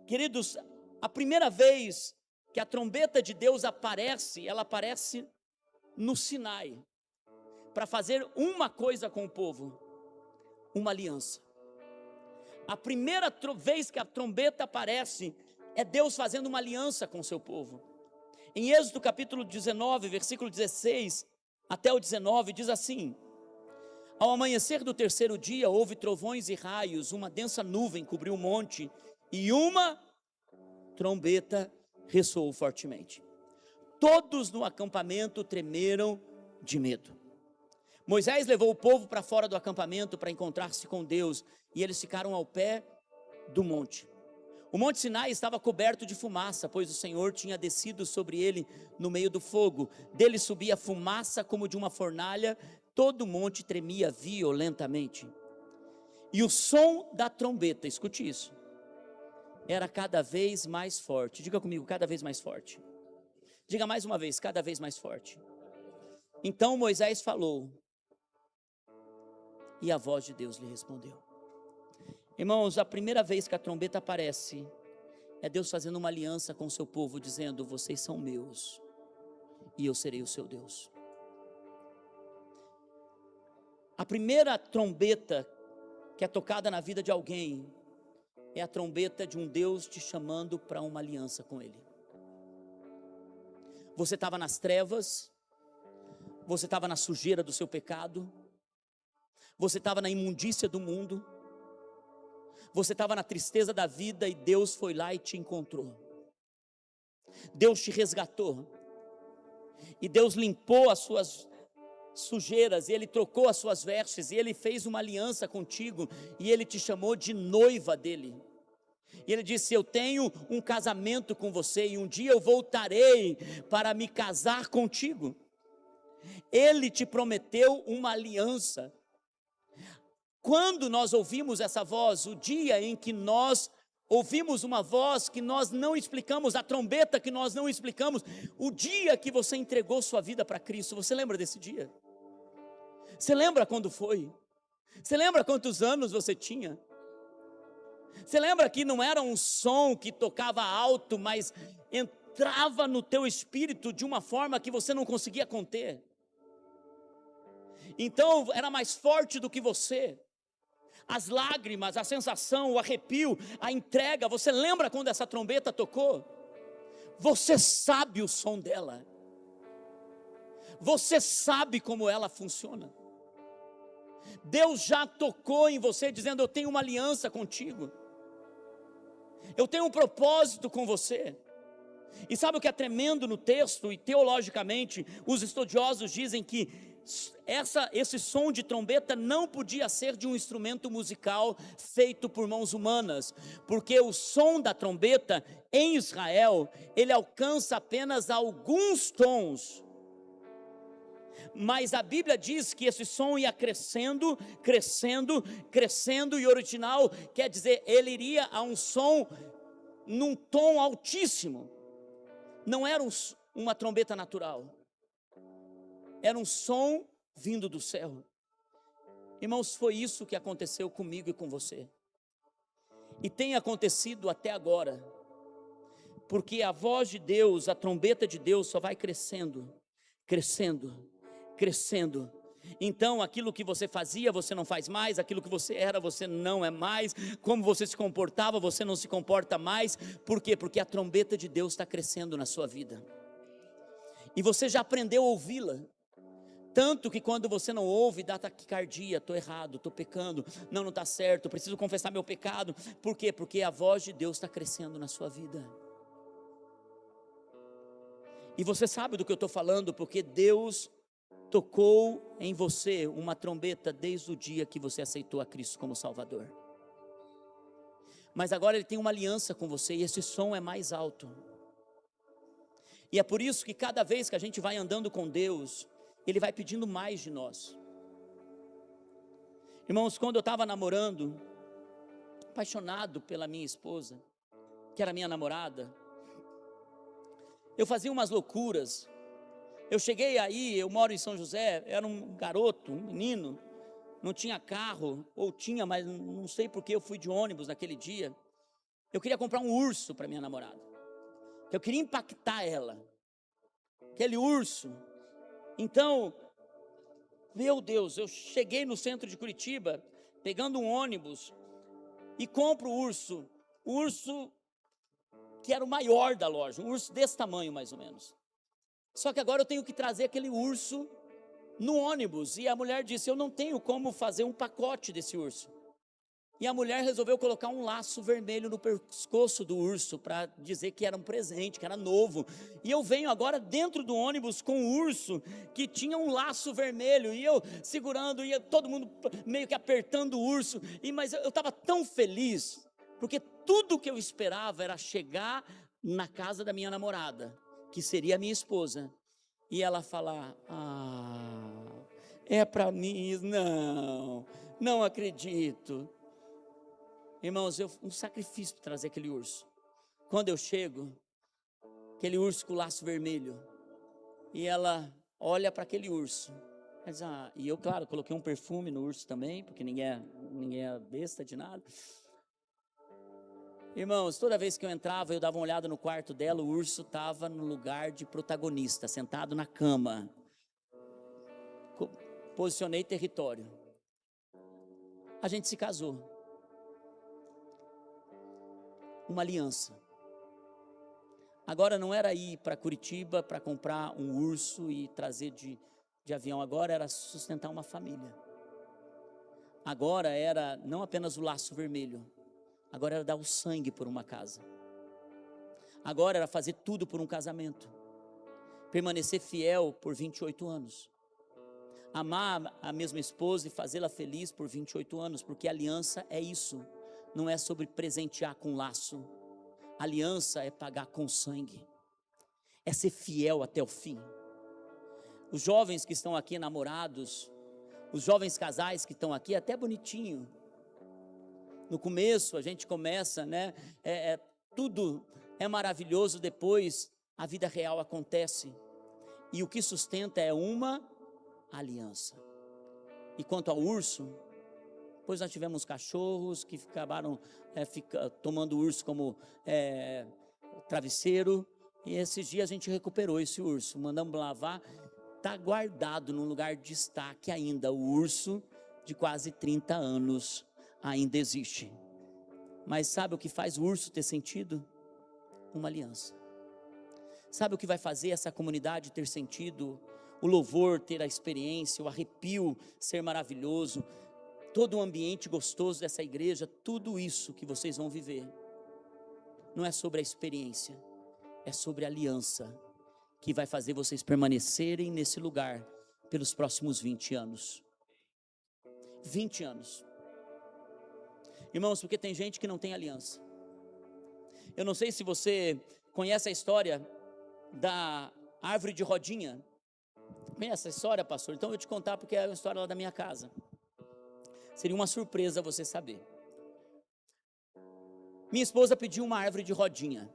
Queridos, a primeira vez que a trombeta de Deus aparece, ela aparece no Sinai, para fazer uma coisa com o povo, uma aliança. A primeira vez que a trombeta aparece, é Deus fazendo uma aliança com o seu povo. Em Êxodo capítulo 19, versículo 16 até o 19, diz assim: ao amanhecer do terceiro dia, houve trovões e raios, uma densa nuvem cobriu o monte, e uma trombeta ressoou fortemente. Todos no acampamento tremeram de medo. Moisés levou o povo para fora do acampamento para encontrar-se com Deus, e eles ficaram ao pé do monte. O monte Sinai estava coberto de fumaça, pois o Senhor tinha descido sobre ele no meio do fogo. Dele subia fumaça como de uma fornalha, todo o monte tremia violentamente. E o som da trombeta, escute isso, era cada vez mais forte. Diga comigo, cada vez mais forte. Diga mais uma vez, cada vez mais forte. Então Moisés falou, e a voz de Deus lhe respondeu. Irmãos, a primeira vez que a trombeta aparece, é Deus fazendo uma aliança com o seu povo, dizendo, vocês são meus, e eu serei o seu Deus. A primeira trombeta que é tocada na vida de alguém, é a trombeta de um Deus te chamando para uma aliança com Ele. Você estava nas trevas, você estava na sujeira do seu pecado, você estava na imundícia do mundo, você estava na tristeza da vida e Deus foi lá e te encontrou. Deus te resgatou. E Deus limpou as suas sujeiras, e Ele trocou as suas vestes, e Ele fez uma aliança contigo, e Ele te chamou de noiva dEle. E Ele disse: eu tenho um casamento com você, e um dia eu voltarei para me casar contigo. Ele te prometeu uma aliança. Quando nós ouvimos essa voz, o dia em que nós ouvimos uma voz que nós não explicamos, a trombeta que nós não explicamos, o dia que você entregou sua vida para Cristo, você lembra desse dia? Você lembra quando foi? Você lembra quantos anos você tinha? Você lembra que não era um som que tocava alto, mas entrava no teu espírito de uma forma que você não conseguia conter? Então era mais forte do que você. As lágrimas, a sensação, o arrepio, a entrega. Você lembra quando essa trombeta tocou? Você sabe o som dela. Você sabe como ela funciona. Deus já tocou em você dizendo: eu tenho uma aliança contigo. Eu tenho um propósito com você. E sabe o que é tremendo no texto? E teologicamente os estudiosos dizem que esse som de trombeta não podia ser de um instrumento musical feito por mãos humanas, porque o som da trombeta em Israel, ele alcança apenas alguns tons, mas a Bíblia diz que esse som ia crescendo, crescendo, crescendo, e original quer dizer, ele iria a um som num tom altíssimo. Não era uma trombeta natural, era um som vindo do céu. Irmãos, foi isso que aconteceu comigo e com você, e tem acontecido até agora, porque a voz de Deus, a trombeta de Deus só vai crescendo, crescendo, crescendo. Então aquilo que você fazia, você não faz mais, aquilo que você era, você não é mais, como você se comportava, você não se comporta mais. Por quê? Porque a trombeta de Deus está crescendo na sua vida, e você já aprendeu a ouvi-la, tanto que quando você não ouve, dá taquicardia: estou errado, estou pecando, não está certo, preciso confessar meu pecado. Por quê? Porque a voz de Deus está crescendo na sua vida, e você sabe do que eu estou falando, porque Deus tocou em você uma trombeta desde o dia que você aceitou a Cristo como Salvador. Mas agora Ele tem uma aliança com você, e esse som é mais alto, e é por isso que cada vez que a gente vai andando com Deus, Ele vai pedindo mais de nós. Irmãos, quando eu estava namorando, apaixonado pela minha esposa, que era minha namorada, eu fazia umas loucuras. Eu cheguei aí, eu moro em São José, era um garoto, um menino, não tinha carro, ou tinha, mas não sei porque eu fui de ônibus naquele dia. Eu queria comprar um urso para minha namorada, eu queria impactar ela, aquele urso. Então, meu Deus, eu cheguei no centro de Curitiba, pegando um ônibus, e compro o urso que era o maior da loja, um urso desse tamanho mais ou menos. Só que agora eu tenho que trazer aquele urso no ônibus, e a mulher disse: eu não tenho como fazer um pacote desse urso. E a mulher resolveu colocar um laço vermelho no pescoço do urso, para dizer que era um presente, que era novo. E eu venho agora dentro do ônibus com o urso, que tinha um laço vermelho, e eu segurando, e todo mundo meio que apertando o urso. Mas eu estava tão feliz, porque tudo que eu esperava era chegar na casa da minha namorada, que seria a minha esposa, e ela falar: é para mim? Não acredito. Irmãos, um sacrifício para trazer aquele urso. Quando eu chego, aquele urso com o laço vermelho, e ela olha para aquele urso, ela diz: e eu, claro, coloquei um perfume no urso também, porque ninguém é besta de nada. Irmãos, toda vez que eu entrava, eu dava uma olhada no quarto dela, o urso estava no lugar de protagonista, sentado na cama. Posicionei território. A gente se casou. Uma aliança. Agora não era ir para Curitiba para comprar um urso e trazer de avião, agora era sustentar uma família. Agora era não apenas o laço vermelho, agora era dar o sangue por uma casa. Agora era fazer tudo por um casamento. Permanecer fiel por 28 anos. Amar a mesma esposa e fazê-la feliz por 28 anos, porque aliança é isso. Não é sobre presentear com laço. Aliança é pagar com sangue. É ser fiel até o fim. Os jovens que estão aqui namorados, os jovens casais que estão aqui, é até bonitinho. No começo a gente começa, né? Tudo é maravilhoso, depois a vida real acontece. E o que sustenta é uma aliança. E quanto ao urso, depois nós tivemos cachorros que acabaram tomando o urso como travesseiro. E esses dias a gente recuperou esse urso, mandamos lavar. Está guardado num lugar de destaque ainda. O urso de quase 30 anos ainda existe. Mas sabe o que faz o urso ter sentido? Uma aliança. Sabe o que vai fazer essa comunidade ter sentido? O louvor ter a experiência, o arrepio ser maravilhoso, todo o ambiente gostoso dessa igreja, tudo isso que vocês vão viver. Não é sobre a experiência, é sobre a aliança, que vai fazer vocês permanecerem nesse lugar pelos próximos 20 anos. 20 anos. Irmãos, porque tem gente que não tem aliança. Eu não sei se você conhece a história da árvore de rodinha. Conhece a história, pastor? Então eu vou te contar, porque é uma história lá da minha casa. Seria uma surpresa você saber. Minha esposa pediu uma árvore de rodinha.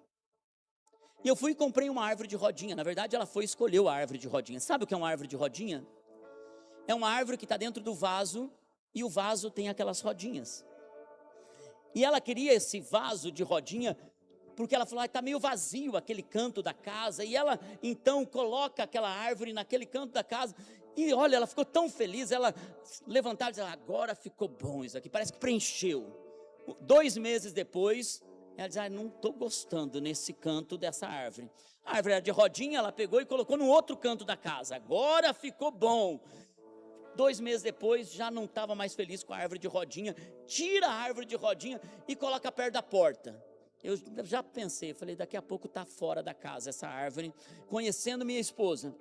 E eu fui e comprei uma árvore de rodinha. Na verdade, ela foi e escolheu a árvore de rodinha. Sabe o que é uma árvore de rodinha? É uma árvore que está dentro do vaso, e o vaso tem aquelas rodinhas. E ela queria esse vaso de rodinha, porque ela falou, está meio vazio aquele canto da casa. E ela então coloca aquela árvore naquele canto da casa. E olha, ela ficou tão feliz, ela levantava e dizia, agora ficou bom isso aqui, parece que preencheu. 2 meses depois, ela diz, não estou gostando nesse canto dessa árvore. A árvore era de rodinha, ela pegou e colocou no outro canto da casa. Agora ficou bom. 2 meses depois, já não estava mais feliz com a árvore de rodinha. Tira a árvore de rodinha e coloca perto da porta. Eu já pensei, falei, daqui a pouco está fora da casa essa árvore. Conhecendo minha esposa.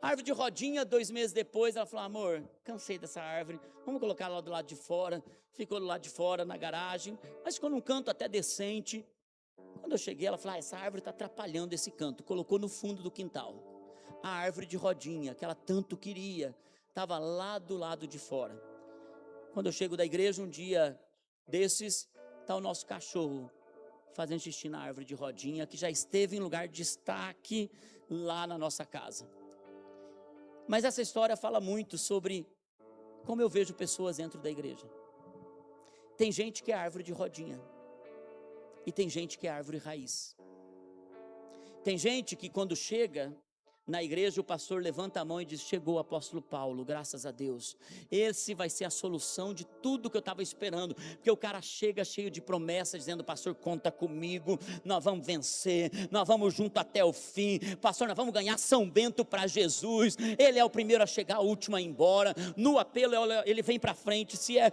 Árvore de rodinha, 2 meses depois, ela falou, amor, cansei dessa árvore, vamos colocar lá do lado de fora. Ficou do lado de fora, na garagem, mas ficou num canto até decente. Quando eu cheguei, ela falou, essa árvore está atrapalhando esse canto. Colocou no fundo do quintal. A árvore de rodinha, que ela tanto queria, estava lá do lado de fora. Quando eu chego da igreja, um dia desses, está o nosso cachorro fazendo xixi na árvore de rodinha, que já esteve em lugar de destaque lá na nossa casa. Mas essa história fala muito sobre como eu vejo pessoas dentro da igreja. Tem gente que é árvore de rodinha, e tem gente que é árvore raiz. Tem gente que quando chega na igreja, o pastor levanta a mão e diz, chegou o apóstolo Paulo, graças a Deus. Esse vai ser a solução de tudo que eu estava esperando, porque o cara chega cheio de promessas, dizendo, pastor, conta comigo, nós vamos vencer, nós vamos junto até o fim, pastor, nós vamos ganhar São Bento para Jesus, ele é o primeiro a chegar, o último a ir embora, no apelo ele vem para frente, se é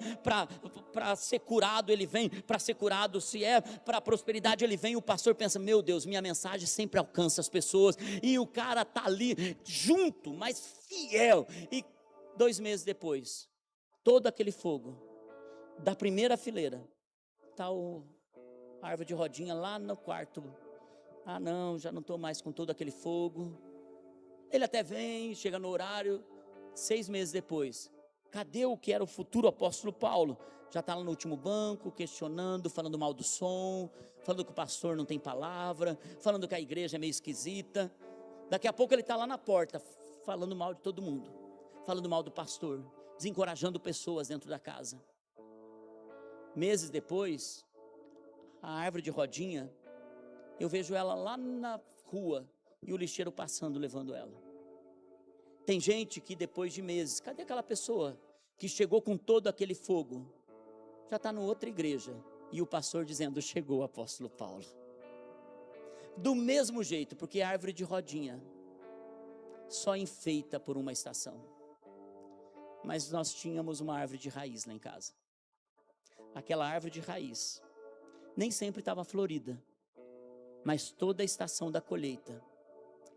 para ser curado, ele vem para ser curado, se é para prosperidade, ele vem. O pastor pensa, meu Deus, minha mensagem sempre alcança as pessoas, e o cara está ali junto, mas fiel. E 2 meses depois, todo aquele fogo da primeira fileira, está a árvore de rodinha lá no quarto. Não, já não estou mais com todo aquele fogo. Ele até vem, chega no horário. 6 meses depois, cadê o que era o futuro apóstolo Paulo? Já está lá no último banco, questionando, falando mal do som, falando que o pastor não tem palavra, falando que a igreja é meio esquisita. Daqui a pouco ele está lá na porta, falando mal de todo mundo, falando mal do pastor, desencorajando pessoas dentro da casa. Meses depois, a árvore de rodinha, eu vejo ela lá na rua, e o lixeiro passando, levando ela. Tem gente que depois de meses, cadê aquela pessoa que chegou com todo aquele fogo? Já está em outra igreja, e o pastor dizendo, chegou o apóstolo Paulo. Do mesmo jeito, porque a árvore de rodinha só enfeita por uma estação. Mas nós tínhamos uma árvore de raiz lá em casa. Aquela árvore de raiz nem sempre estava florida, Mas toda a estação da colheita,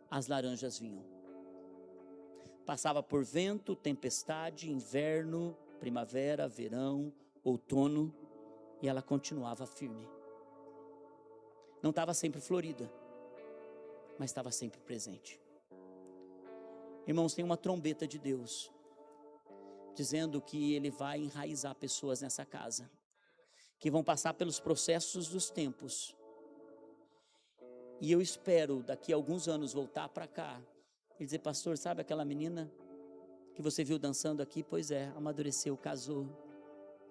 as laranjas vinham. Passava por vento, tempestade, inverno, primavera, verão, outono, e ela continuava firme. Não estava sempre florida, mas estava sempre presente. Irmãos, tem uma trombeta de Deus, dizendo que Ele vai enraizar pessoas nessa casa, que vão passar pelos processos dos tempos. E eu espero daqui a alguns anos voltar para cá e dizer: pastor, sabe aquela menina que você viu dançando aqui? Pois é, amadureceu, casou,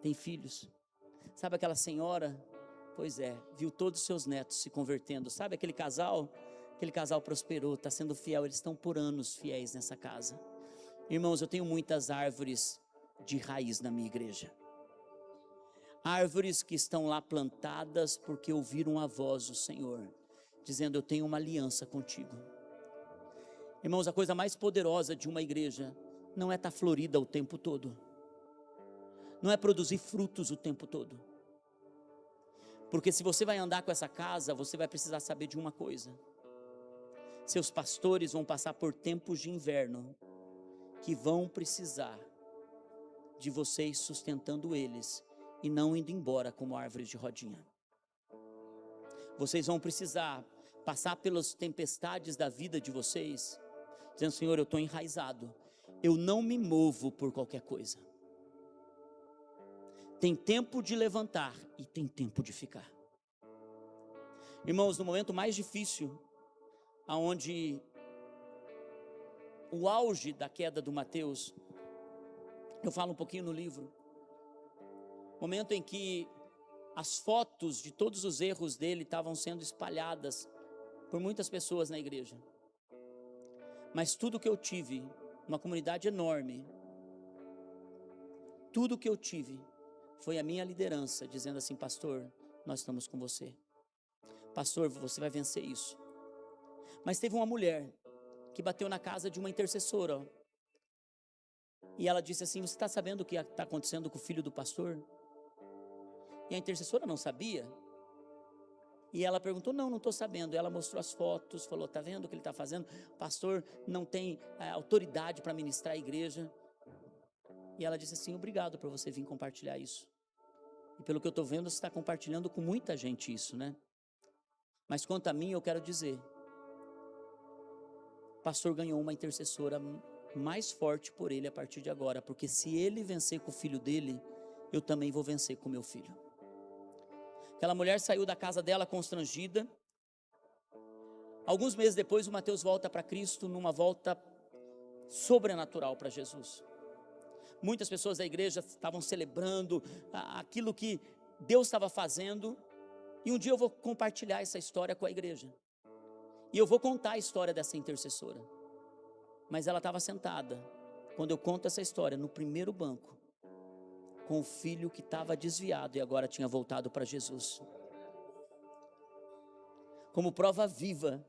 tem filhos. Sabe aquela senhora? Pois é, viu todos os seus netos se convertendo. Sabe aquele casal? Aquele casal prosperou, está sendo fiel, eles estão por anos fiéis nessa casa. Irmãos, eu tenho muitas árvores de raiz na minha igreja. Árvores que estão lá plantadas porque ouviram a voz do Senhor, dizendo: eu tenho uma aliança contigo. Irmãos, a coisa mais poderosa de uma igreja não é estar florida o tempo todo, não é produzir frutos o tempo todo, porque se você vai andar com essa casa, você vai precisar saber de uma coisa: seus pastores vão passar por tempos de inverno, que vão precisar de vocês sustentando eles, e não indo embora como árvores de rodinha. Vocês vão precisar passar pelas tempestades da vida de vocês, dizendo: Senhor, eu estou enraizado, eu não me movo por qualquer coisa. Tem tempo de levantar e tem tempo de ficar. Irmãos, no momento mais difícil, aonde o auge da queda do Mateus, eu falo um pouquinho no livro, momento em que as fotos de todos os erros dele estavam sendo espalhadas por muitas pessoas na igreja, mas tudo que eu tive, uma comunidade enorme, tudo que eu tive foi a minha liderança dizendo assim: pastor, nós estamos com você, pastor, você vai vencer isso. Mas teve uma mulher que bateu na casa de uma intercessora, e ela disse assim: você está sabendo o que está acontecendo com o filho do pastor? E a intercessora não sabia, e ela perguntou: não estou sabendo. Ela mostrou as fotos, falou: está vendo o que ele está fazendo? O pastor não tem autoridade para ministrar a igreja. E ela disse assim: obrigado por você vir compartilhar isso. E pelo que eu estou vendo, você está compartilhando com muita gente isso, né? Mas quanto a mim, eu quero dizer, o pastor ganhou uma intercessora mais forte por ele a partir de agora, porque se ele vencer com o filho dele, eu também vou vencer com meu filho. Aquela mulher saiu da casa dela constrangida. Alguns meses depois, o Mateus volta para Cristo numa volta sobrenatural para Jesus. Muitas pessoas da igreja estavam celebrando aquilo que Deus estava fazendo, e um dia eu vou compartilhar essa história com a igreja, e eu vou contar a história dessa intercessora. Mas ela estava sentada, quando eu conto essa história, no primeiro banco, com o filho que estava desviado e agora tinha voltado para Jesus, como prova viva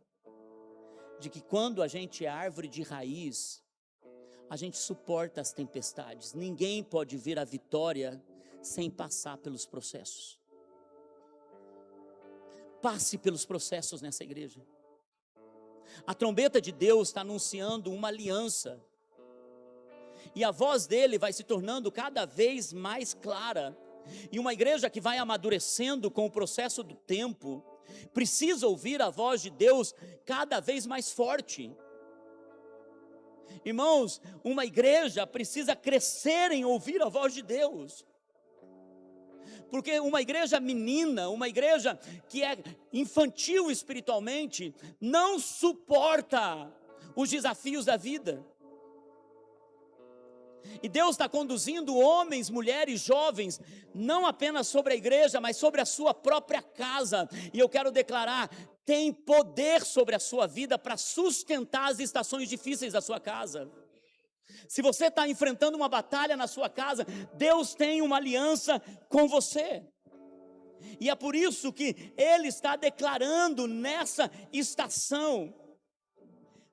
de que quando a gente é árvore de raiz, a gente suporta as tempestades. Ninguém pode ver a vitória sem passar pelos processos. Passe pelos processos nessa igreja. A trombeta de Deus está anunciando uma aliança, e a voz dele vai se tornando cada vez mais clara. E uma igreja que vai amadurecendo com o processo do tempo, precisa ouvir a voz de Deus cada vez mais forte. Irmãos, uma igreja precisa crescer em ouvir a voz de Deus, porque uma igreja menina, uma igreja que é infantil espiritualmente, não suporta os desafios da vida. E Deus está conduzindo homens, mulheres, jovens, não apenas sobre a igreja, mas sobre a sua própria casa. E eu quero declarar: tem poder sobre a sua vida para sustentar as estações difíceis da sua casa. Se você está enfrentando uma batalha na sua casa, Deus tem uma aliança com você. E é por isso que Ele está declarando nessa estação,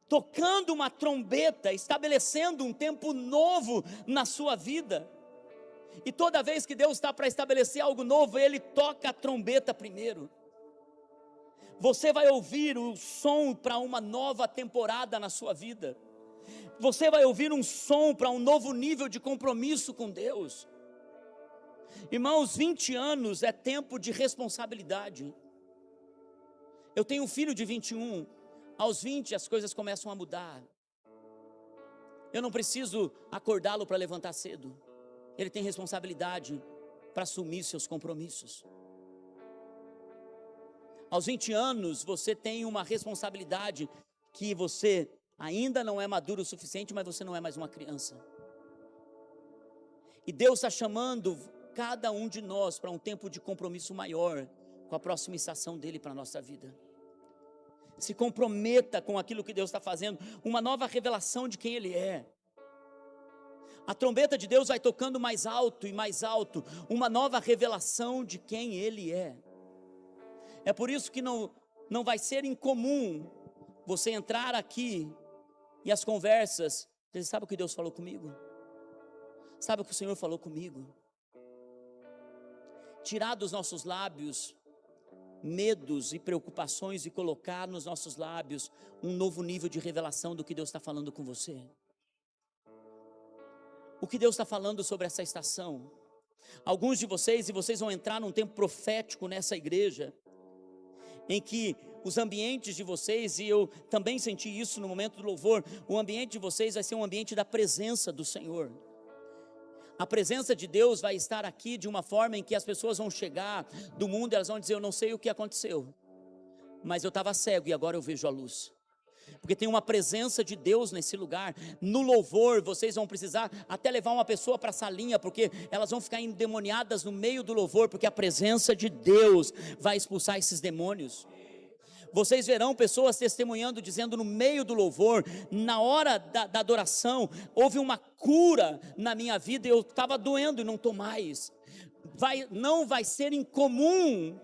tocando uma trombeta, estabelecendo um tempo novo na sua vida. E toda vez que Deus está para estabelecer algo novo, Ele toca a trombeta primeiro. Você vai ouvir o som para uma nova temporada na sua vida. Você vai ouvir um som para um novo nível de compromisso com Deus. Irmãos, 20 anos é tempo de responsabilidade. Eu tenho um filho de 21. Aos 20 as coisas começam a mudar. Eu não preciso acordá-lo para levantar cedo. Ele tem responsabilidade para assumir seus compromissos. Aos 20 anos, você tem uma responsabilidade que você ainda não é maduro o suficiente, mas você não é mais uma criança. E Deus está chamando cada um de nós para um tempo de compromisso maior com a próxima estação dele para a nossa vida. Se comprometa com aquilo que Deus está fazendo, uma nova revelação de quem Ele é. A trombeta de Deus vai tocando mais alto e mais alto, uma nova revelação de quem Ele é. É por isso que não vai ser incomum você entrar aqui e as conversas, você sabe o que Deus falou comigo? Sabe o que o Senhor falou comigo? Tirar dos nossos lábios medos e preocupações e colocar nos nossos lábios um novo nível de revelação do que Deus está falando com você. O que Deus está falando sobre essa estação? Alguns de vocês, e vocês vão entrar num tempo profético nessa igreja, em que os ambientes de vocês, e eu também senti isso no momento do louvor, o ambiente de vocês vai ser um ambiente da presença do Senhor. A presença de Deus vai estar aqui de uma forma em que as pessoas vão chegar do mundo, elas vão dizer, eu não sei o que aconteceu, mas eu estava cego e agora eu vejo a luz. Porque tem uma presença de Deus nesse lugar. No louvor, vocês vão precisar até levar uma pessoa para a salinha, porque elas vão ficar endemoniadas no meio do louvor, porque a presença de Deus vai expulsar esses demônios. Vocês verão pessoas testemunhando, dizendo no meio do louvor, na hora da adoração, houve uma cura na minha vida, eu estava doendo e não estou mais. Não vai ser incomum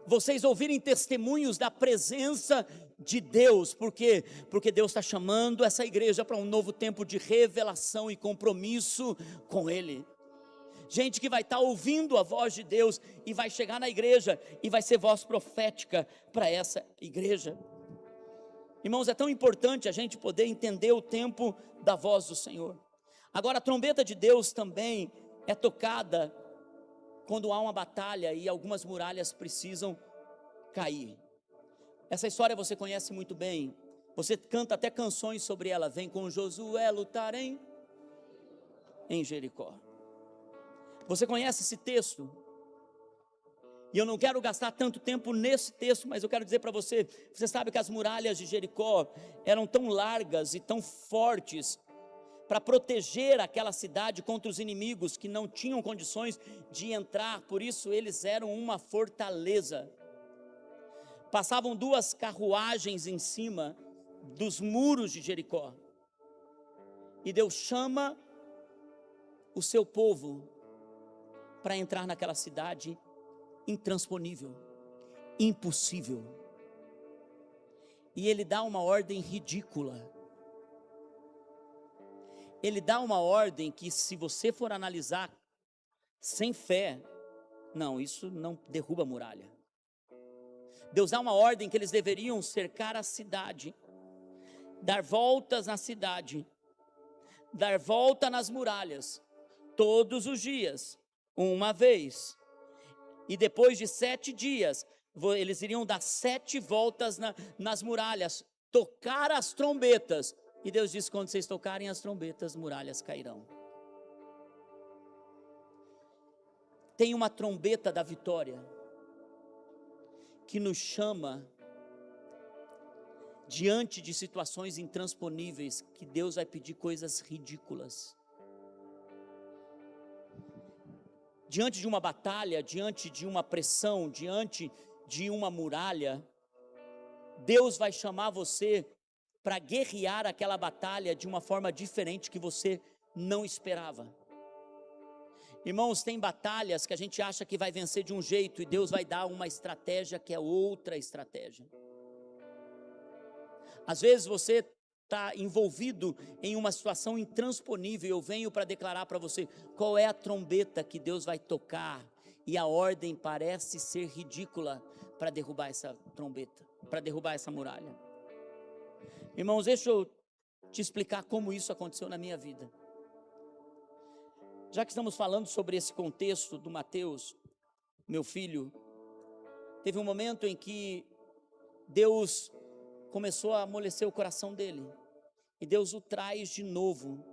vocês ouvirem testemunhos da presença de Deus. Por quê? Porque Deus está chamando essa igreja para um novo tempo de revelação e compromisso com Ele. Gente que vai estar ouvindo a voz de Deus e vai chegar na igreja e vai ser voz profética para essa igreja. Irmãos, é tão importante a gente poder entender o tempo da voz do Senhor. Agora, a trombeta de Deus também é tocada quando há uma batalha e algumas muralhas precisam cair. Essa história você conhece muito bem, você canta até canções sobre ela. Vem com Josué lutar em Jericó. Você conhece esse texto? E eu não quero gastar tanto tempo nesse texto, mas eu quero dizer para você, você sabe que as muralhas de Jericó eram tão largas e tão fortes para proteger aquela cidade contra os inimigos que não tinham condições de entrar, por isso eles eram uma fortaleza. Passavam 2 carruagens em cima dos muros de Jericó, e Deus chama o seu povo para entrar naquela cidade intransponível, impossível, e Ele dá uma ordem ridícula. Ele dá uma ordem que, se você for analisar sem fé, não, isso não derruba a muralha. Deus dá uma ordem que eles deveriam cercar a cidade, dar voltas na cidade, dar volta nas muralhas, todos os dias, uma vez, e depois de 7 dias, eles iriam dar 7 voltas nas muralhas, tocar as trombetas, e Deus diz, quando vocês tocarem as trombetas, muralhas cairão. Tem uma trombeta da vitória, que nos chama, diante de situações intransponíveis, que Deus vai pedir coisas ridículas. Diante de uma batalha, diante de uma pressão, diante de uma muralha, Deus vai chamar você para guerrear aquela batalha de uma forma diferente que você não esperava. Irmãos, tem batalhas que a gente acha que vai vencer de um jeito e Deus vai dar uma estratégia que é outra estratégia. Às vezes você está envolvido em uma situação intransponível, eu venho para declarar para você qual é a trombeta que Deus vai tocar E a ordem parece ser ridícula para derrubar essa trombeta, para derrubar essa muralha. Irmãos, deixa eu te explicar como isso aconteceu na minha vida. Já que estamos falando sobre esse contexto do Mateus, meu filho, teve um momento em que Deus começou a amolecer o coração dele. E Deus o traz de novo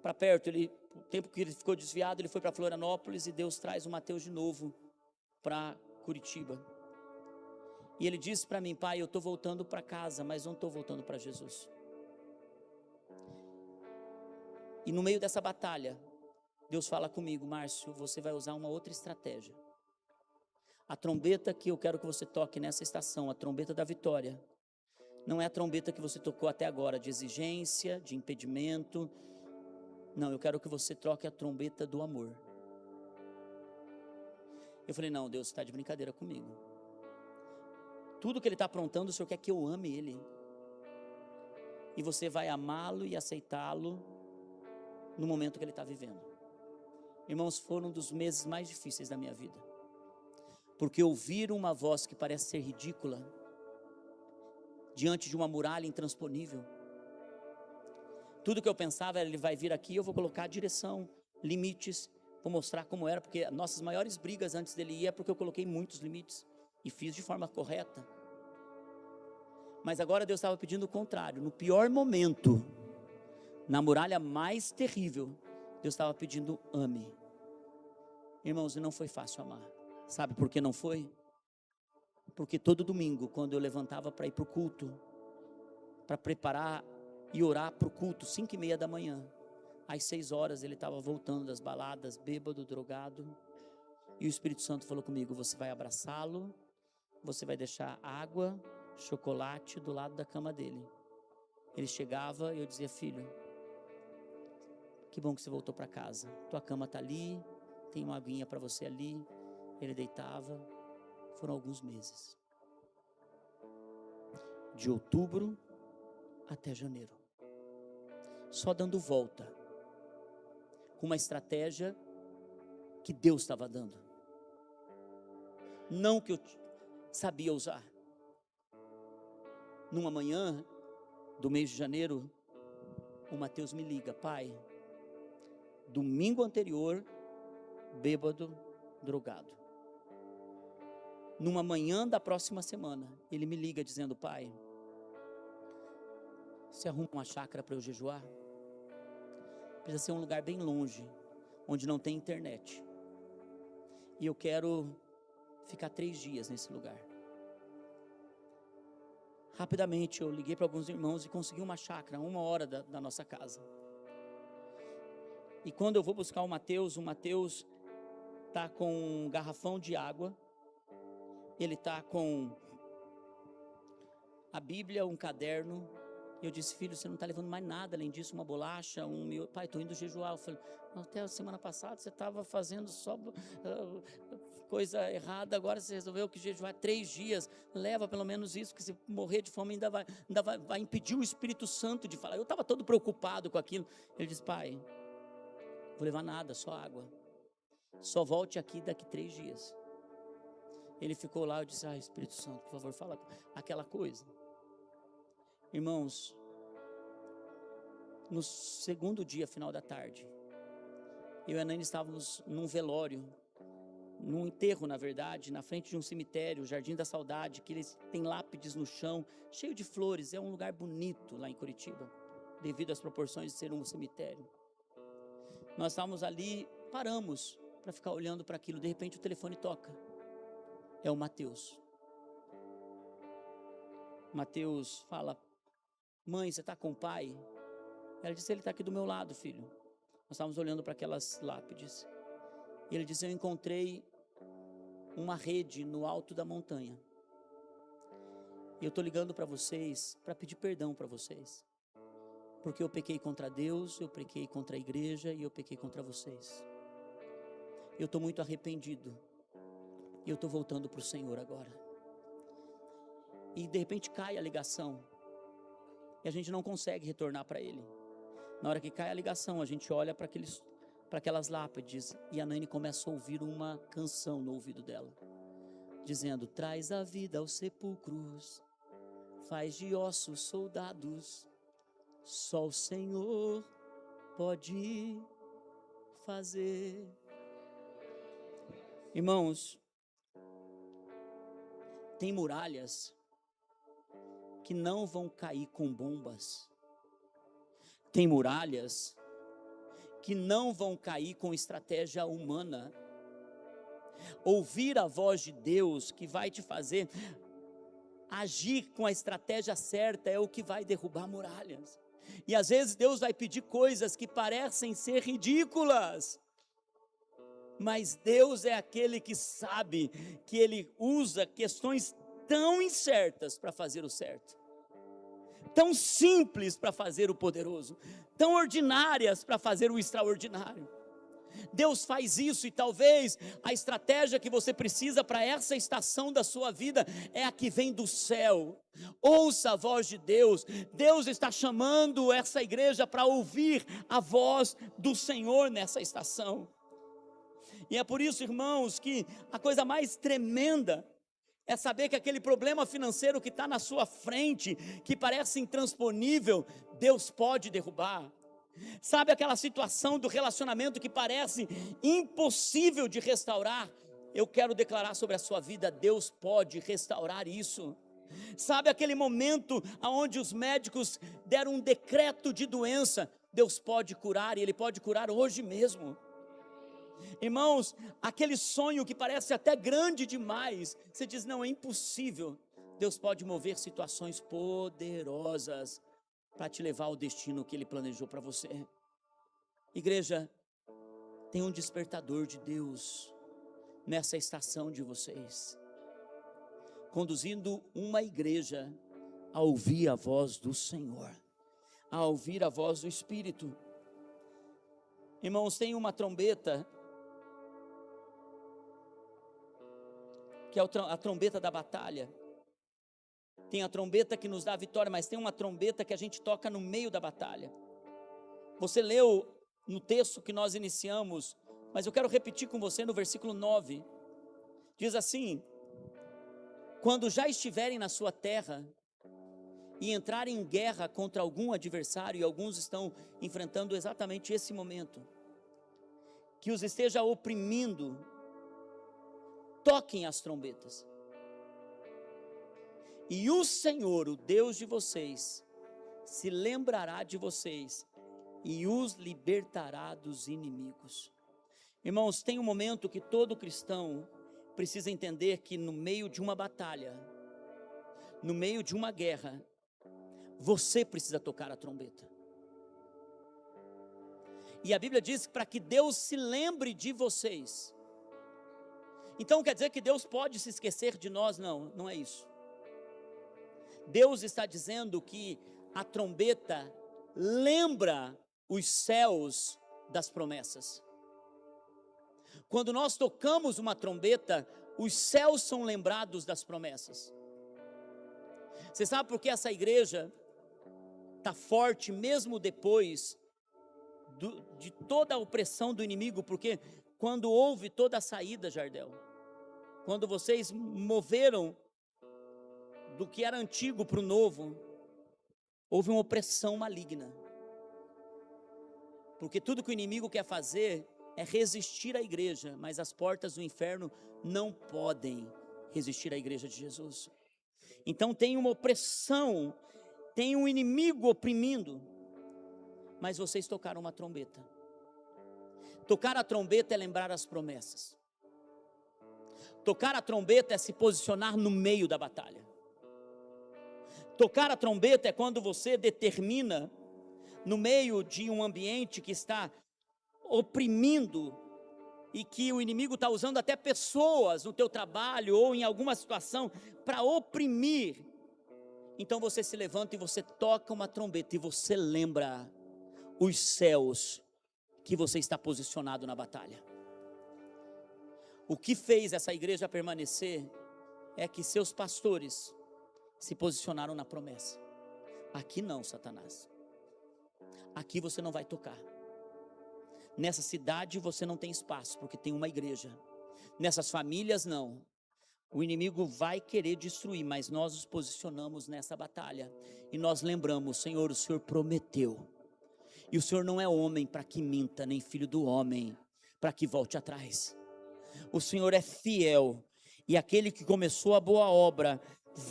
para perto. O tempo que ele ficou desviado, ele foi para Florianópolis e Deus traz o Mateus de novo para Curitiba. E ele disse para mim: pai, eu estou voltando para casa, mas não estou voltando para Jesus. E no meio dessa batalha, Deus fala comigo: Márcio, você vai usar uma outra estratégia. A trombeta que eu quero que você toque nessa estação, a trombeta da vitória, não é a trombeta que você tocou até agora, de exigência, de impedimento. Não, eu quero que você troque a trombeta do amor. Eu falei: não, Deus, você está de brincadeira comigo. Tudo que ele está aprontando, o Senhor quer que eu ame ele. E você vai amá-lo e aceitá-lo no momento que ele está vivendo. Irmãos, foram um dos meses mais difíceis da minha vida. Porque ouvir uma voz que parece ser ridícula, diante de uma muralha intransponível. Tudo que eu pensava era: ele vai vir aqui, eu vou colocar a direção, limites, vou mostrar como era, porque nossas maiores brigas antes dele ir é porque eu coloquei muitos limites e fiz de forma correta. Mas agora Deus estava pedindo o contrário. No pior momento, na muralha mais terrível, Deus estava pedindo: ame. Irmãos, e não foi fácil amar. Sabe por que não foi? Porque todo domingo, quando eu levantava para ir para o culto, para preparar e orar para o culto, 5:30 da manhã, às 6 horas ele estava voltando das baladas, bêbado, drogado, e o Espírito Santo falou comigo: você vai abraçá-lo, você vai deixar água, chocolate do lado da cama dele. Ele chegava e eu dizia: filho, que bom que você voltou para casa, tua cama está ali, tem uma aguinha para você ali. Ele deitava. Foram alguns meses, de outubro até janeiro, só dando volta, com uma estratégia que Deus estava dando, não que eu sabia usar. Numa manhã do mês de janeiro, o Mateus me liga: pai, domingo anterior, bêbado, drogado. Numa manhã da próxima semana, ele me liga dizendo: pai, você arruma uma chácara para eu jejuar? Precisa ser um lugar bem longe, onde não tem internet. E eu quero ficar 3 dias nesse lugar. Rapidamente eu liguei para alguns irmãos e consegui uma chácara a 1 hora da nossa casa. E quando eu vou buscar o Mateus está com um garrafão de água. Ele está com a Bíblia, um caderno. E eu disse: filho, você não está levando mais nada além disso, uma bolacha, pai, estou indo jejuar. Eu falei: até a semana passada você estava fazendo só coisa errada, agora você resolveu que jejuar 3 dias, leva pelo menos isso, que se morrer de fome ainda vai impedir o Espírito Santo de falar. Eu estava todo preocupado com aquilo. Ele disse: pai, vou levar nada, só água, só volte aqui daqui 3 dias. Ele ficou lá, eu disse: Espírito Santo, por favor, fala aquela coisa. Irmãos, no segundo dia, final da tarde, eu e a Nani estávamos num velório, num enterro, na verdade, na frente de um cemitério, o Jardim da Saudade, que eles têm lápides no chão, cheio de flores. É um lugar bonito lá em Curitiba, devido às proporções de ser um cemitério. Nós estávamos ali, paramos para ficar olhando para aquilo. De repente o telefone toca. É o Mateus. Mateus fala: mãe, você está com o pai? Ela disse: ele está aqui do meu lado, filho. Nós estávamos olhando para aquelas lápides. E ele disse: eu encontrei uma rede no alto da montanha. E eu estou ligando para vocês, para pedir perdão para vocês. Porque eu pequei contra Deus, eu pequei contra a igreja e eu pequei contra vocês. Eu estou muito arrependido. E eu estou voltando para o Senhor agora. E de repente cai a ligação. E a gente não consegue retornar para Ele. Na hora que cai a ligação, a gente olha para para aquelas lápides, e a Naine começa a ouvir uma canção no ouvido dela, dizendo: traz a vida aos sepulcros, faz de ossos soldados, só o Senhor pode fazer. Irmãos, tem muralhas que não vão cair com bombas, tem muralhas que não vão cair com estratégia humana. Ouvir a voz de Deus que vai te fazer agir com a estratégia certa é o que vai derrubar muralhas. E às vezes Deus vai pedir coisas que parecem ser ridículas, mas Deus é aquele que sabe que Ele usa questões tão incertas para fazer o certo, tão simples para fazer o poderoso, tão ordinárias para fazer o extraordinário. Deus faz isso, e talvez a estratégia que você precisa para essa estação da sua vida é a que vem do céu. Ouça a voz de Deus. Deus está chamando essa igreja para ouvir a voz do Senhor nessa estação. E é por isso, irmãos, que a coisa mais tremenda é saber que aquele problema financeiro que está na sua frente, que parece intransponível, Deus pode derrubar. Sabe aquela situação do relacionamento que parece impossível de restaurar? Eu quero declarar sobre a sua vida: Deus pode restaurar isso. Sabe aquele momento onde os médicos deram um decreto de doença? Deus pode curar, e Ele pode curar hoje mesmo. Irmãos, aquele sonho que parece até grande demais, você diz: não, é impossível. Deus pode mover situações poderosas para te levar ao destino que Ele planejou para você. Igreja, tem um despertador de Deus nessa estação de vocês, conduzindo uma igreja a ouvir a voz do Senhor, a ouvir a voz do Espírito. Irmãos, tem uma trombeta, que é a trombeta da batalha. Tem a trombeta que nos dá a vitória, mas tem uma trombeta que a gente toca no meio da batalha. Você leu no texto que nós iniciamos, mas eu quero repetir com você no versículo 9. Diz assim: quando já estiverem na sua terra e entrarem em guerra contra algum adversário, e alguns estão enfrentando exatamente esse momento, que os esteja oprimindo, toquem as trombetas. E o Senhor, o Deus de vocês, se lembrará de vocês e os libertará dos inimigos. Irmãos, tem um momento que todo cristão precisa entender que no meio de uma batalha, no meio de uma guerra, você precisa tocar a trombeta. E a Bíblia diz que para que Deus se lembre de vocês. Então quer dizer que Deus pode se esquecer de nós? Não, não é isso. Deus está dizendo que a trombeta lembra os céus das promessas. Quando nós tocamos uma trombeta, os céus são lembrados das promessas. Você sabe por que essa igreja está forte mesmo depois de toda a opressão do inimigo? Porque quando houve toda a saída, Jardel, quando vocês moveram do que era antigo para o novo, houve uma opressão maligna. Porque tudo que o inimigo quer fazer é resistir à igreja, mas as portas do inferno não podem resistir à igreja de Jesus. Então tem uma opressão, tem um inimigo oprimindo, mas vocês tocaram uma trombeta. Tocar a trombeta é lembrar as promessas. Tocar a trombeta é se posicionar no meio da batalha. Tocar a trombeta é quando você determina, no meio de um ambiente que está oprimindo, e que o inimigo está usando até pessoas no teu trabalho ou em alguma situação para oprimir, então você se levanta e você toca uma trombeta e você lembra os céus que você está posicionado na batalha. O que fez essa igreja permanecer é que seus pastores se posicionaram na promessa. Aqui não, Satanás. Aqui você não vai tocar. Nessa cidade você não tem espaço, porque tem uma igreja. Nessas famílias não. O inimigo vai querer destruir, mas nós nos posicionamos nessa batalha. E nós lembramos, Senhor, o Senhor prometeu. E o Senhor não é homem para que minta, nem filho do homem para que volte atrás. O Senhor é fiel. E aquele que começou a boa obra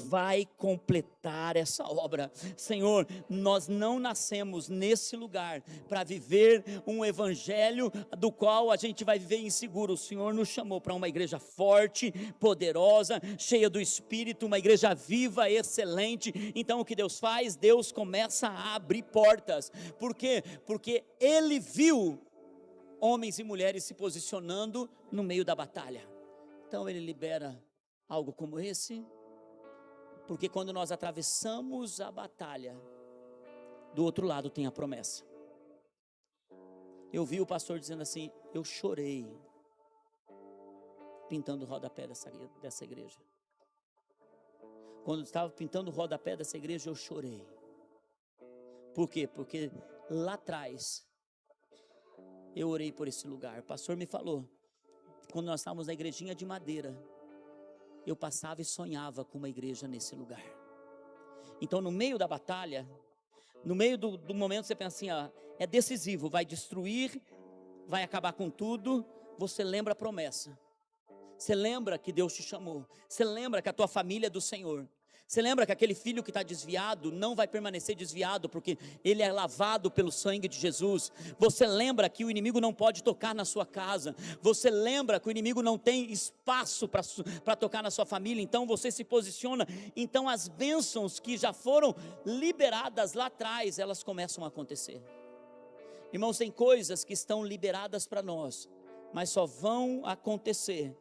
vai completar essa obra. Senhor, nós não nascemos nesse lugar para viver um evangelho do qual a gente vai viver inseguro. O Senhor nos chamou para uma igreja forte, poderosa, cheia do Espírito, uma igreja viva, excelente. Então o que Deus faz? Deus começa a abrir portas. Por quê? Porque Ele viu homens e mulheres se posicionando no meio da batalha. Então Ele libera algo como esse. Porque quando nós atravessamos a batalha, do outro lado tem a promessa. Eu vi o pastor dizendo assim: eu chorei pintando o rodapé dessa igreja. Quando estava pintando o rodapé dessa igreja, eu chorei. Por quê? Porque lá atrás eu orei por esse lugar. O pastor me falou, quando nós estávamos na igrejinha de madeira, eu passava e sonhava com uma igreja nesse lugar. Então no meio da batalha, no meio do momento você pensa assim, é decisivo, vai destruir, vai acabar com tudo, você lembra a promessa, você lembra que Deus te chamou, você lembra que a tua família é do Senhor, você lembra que aquele filho que está desviado não vai permanecer desviado, porque ele é lavado pelo sangue de Jesus. Você lembra que o inimigo não pode tocar na sua casa. Você lembra que o inimigo não tem espaço para tocar na sua família. Então você se posiciona. Então as bênçãos que já foram liberadas lá atrás, elas começam a acontecer. Irmãos, tem coisas que estão liberadas para nós, mas só vão acontecer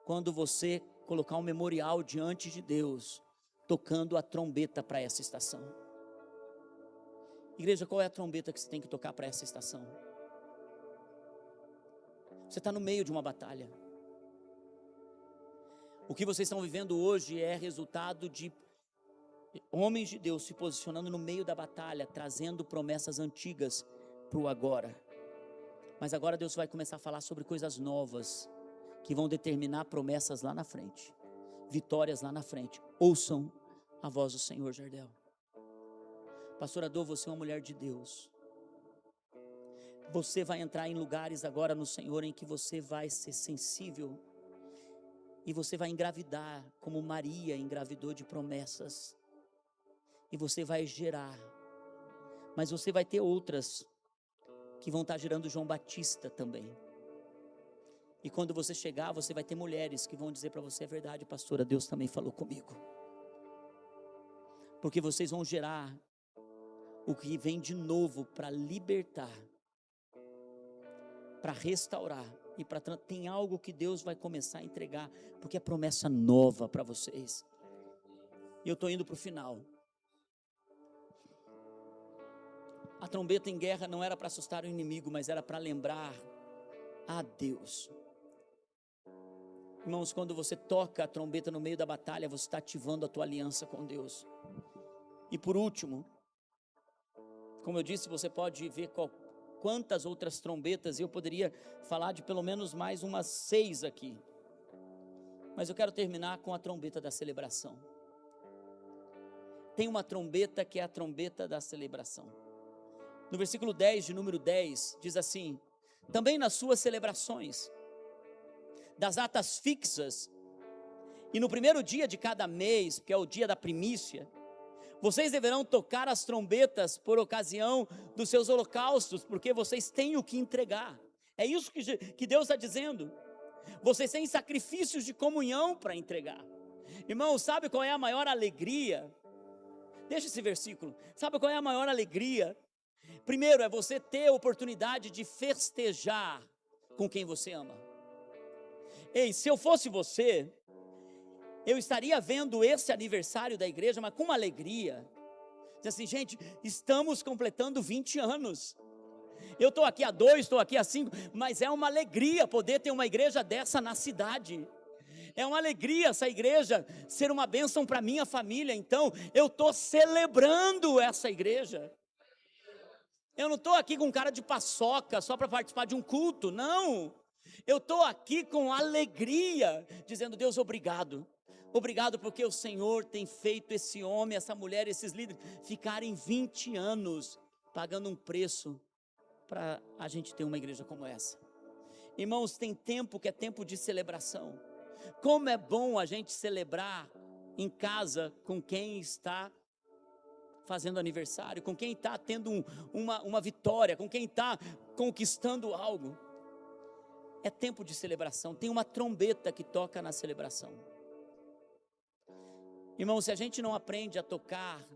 quando você colocar um memorial diante de Deus, tocando a trombeta para essa estação. Igreja, qual é a trombeta que você tem que tocar para essa estação? Você está no meio de uma batalha. O que vocês estão vivendo hoje é resultado de homens de Deus se posicionando no meio da batalha, trazendo promessas antigas para o agora. Mas agora Deus vai começar a falar sobre coisas novas, que vão determinar promessas lá na frente, vitórias lá na frente. Ouçam a voz do Senhor, Jardel. Pastora Dô, você é uma mulher de Deus. Você vai entrar em lugares agora no Senhor em que você vai ser sensível e você vai engravidar como Maria engravidou de promessas, e você vai gerar, mas você vai ter outras que vão estar gerando João Batista também. E quando você chegar, você vai ter mulheres que vão dizer para você: é verdade, pastora, Deus também falou comigo. Porque vocês vão gerar o que vem de novo para libertar, para restaurar e para tem algo que Deus vai começar a entregar, porque é promessa nova para vocês. E eu estou indo para o final. A trombeta em guerra não era para assustar o inimigo, mas era para lembrar a Deus. Irmãos, quando você toca a trombeta no meio da batalha, você está ativando a tua aliança com Deus. E por último, como eu disse, você pode ver quantas outras trombetas, e eu poderia falar de pelo menos mais umas 6 aqui. Mas eu quero terminar com a trombeta da celebração. Tem uma trombeta que é a trombeta da celebração. No versículo 10, de número 10, diz assim: também nas suas celebrações, das datas fixas, e no primeiro dia de cada mês, que é o dia da primícia, vocês deverão tocar as trombetas por ocasião dos seus holocaustos, porque vocês têm o que entregar. É isso que Deus está dizendo. Vocês têm sacrifícios de comunhão para entregar. Irmão, sabe qual é a maior alegria? Deixa esse versículo. Sabe qual é a maior alegria? Primeiro, é você ter a oportunidade de festejar com quem você ama. Ei, se eu fosse você, eu estaria vendo esse aniversário da igreja, mas com uma alegria. Diz assim: gente, estamos completando 20 anos. Eu estou aqui há 2, estou aqui há 5, mas é uma alegria poder ter uma igreja dessa na cidade. É uma alegria essa igreja ser uma bênção para minha família. Então, eu estou celebrando essa igreja. Eu não estou aqui com cara de paçoca só para participar de um culto, não. Eu estou aqui com alegria, dizendo: Deus, obrigado. Obrigado porque o Senhor tem feito esse homem, essa mulher, esses líderes ficarem 20 anos pagando um preço para a gente ter uma igreja como essa. Irmãos, tem tempo que é tempo de celebração. Como é bom a gente celebrar em casa com quem está fazendo aniversário, com quem está tendo uma vitória, com quem está conquistando algo. É tempo de celebração. Tem uma trombeta que toca na celebração. Irmão, se a gente não aprende a tocar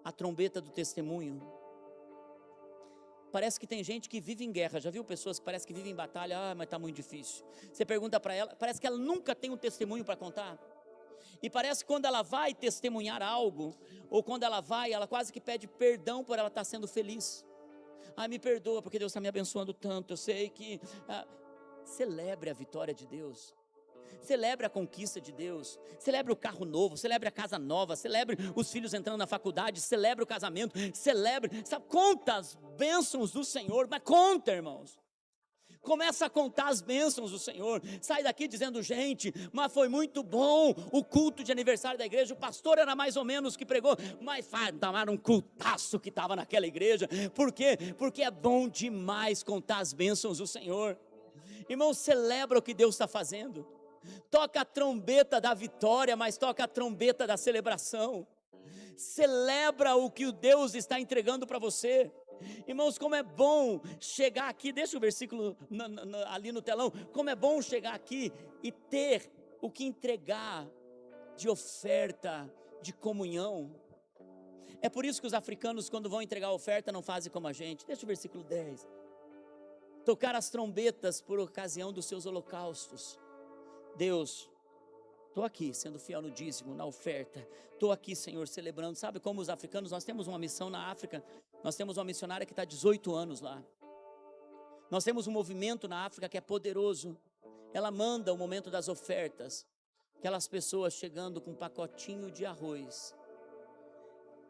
a trombeta do testemunho, parece que tem gente que vive em guerra. Já viu pessoas que parece que vivem em batalha? Mas está muito difícil. Você pergunta para ela, parece que ela nunca tem um testemunho para contar. E parece que quando ela vai testemunhar algo, ou quando ela vai, ela quase que pede perdão por ela estar sendo feliz. Me perdoa porque Deus está me abençoando tanto. Eu sei que... Celebre a vitória de Deus. Celebre a conquista de Deus. Celebre o carro novo, celebre a casa nova, celebre os filhos entrando na faculdade, celebre o casamento, celebre, sabe, conta as bênçãos do Senhor, mas conta, irmãos. Começa a contar as bênçãos do Senhor. Sai daqui dizendo: gente, mas foi muito bom o culto de aniversário da igreja. O pastor era mais ou menos que pregou, mas era um cultaço que estava naquela igreja. Por quê? Porque é bom demais contar as bênçãos do Senhor. Irmão, celebra o que Deus está fazendo. Toca a trombeta da vitória, mas toca a trombeta da celebração. Celebra o que o Deus está entregando para você. Irmãos, como é bom chegar aqui, deixa o versículo ali no telão. Como é bom chegar aqui e ter o que entregar de oferta, de comunhão. É por isso que os africanos, quando vão entregar a oferta, não fazem como a gente. Deixa o versículo 10. Tocar as trombetas por ocasião dos seus holocaustos. Deus, estou aqui sendo fiel no dízimo, na oferta. Estou aqui, Senhor, celebrando. Sabe como os africanos, nós temos uma missão na África. Nós temos uma missionária que está há 18 anos lá. Nós temos um movimento na África que é poderoso. Ela manda o momento das ofertas. Aquelas pessoas chegando com um pacotinho de arroz,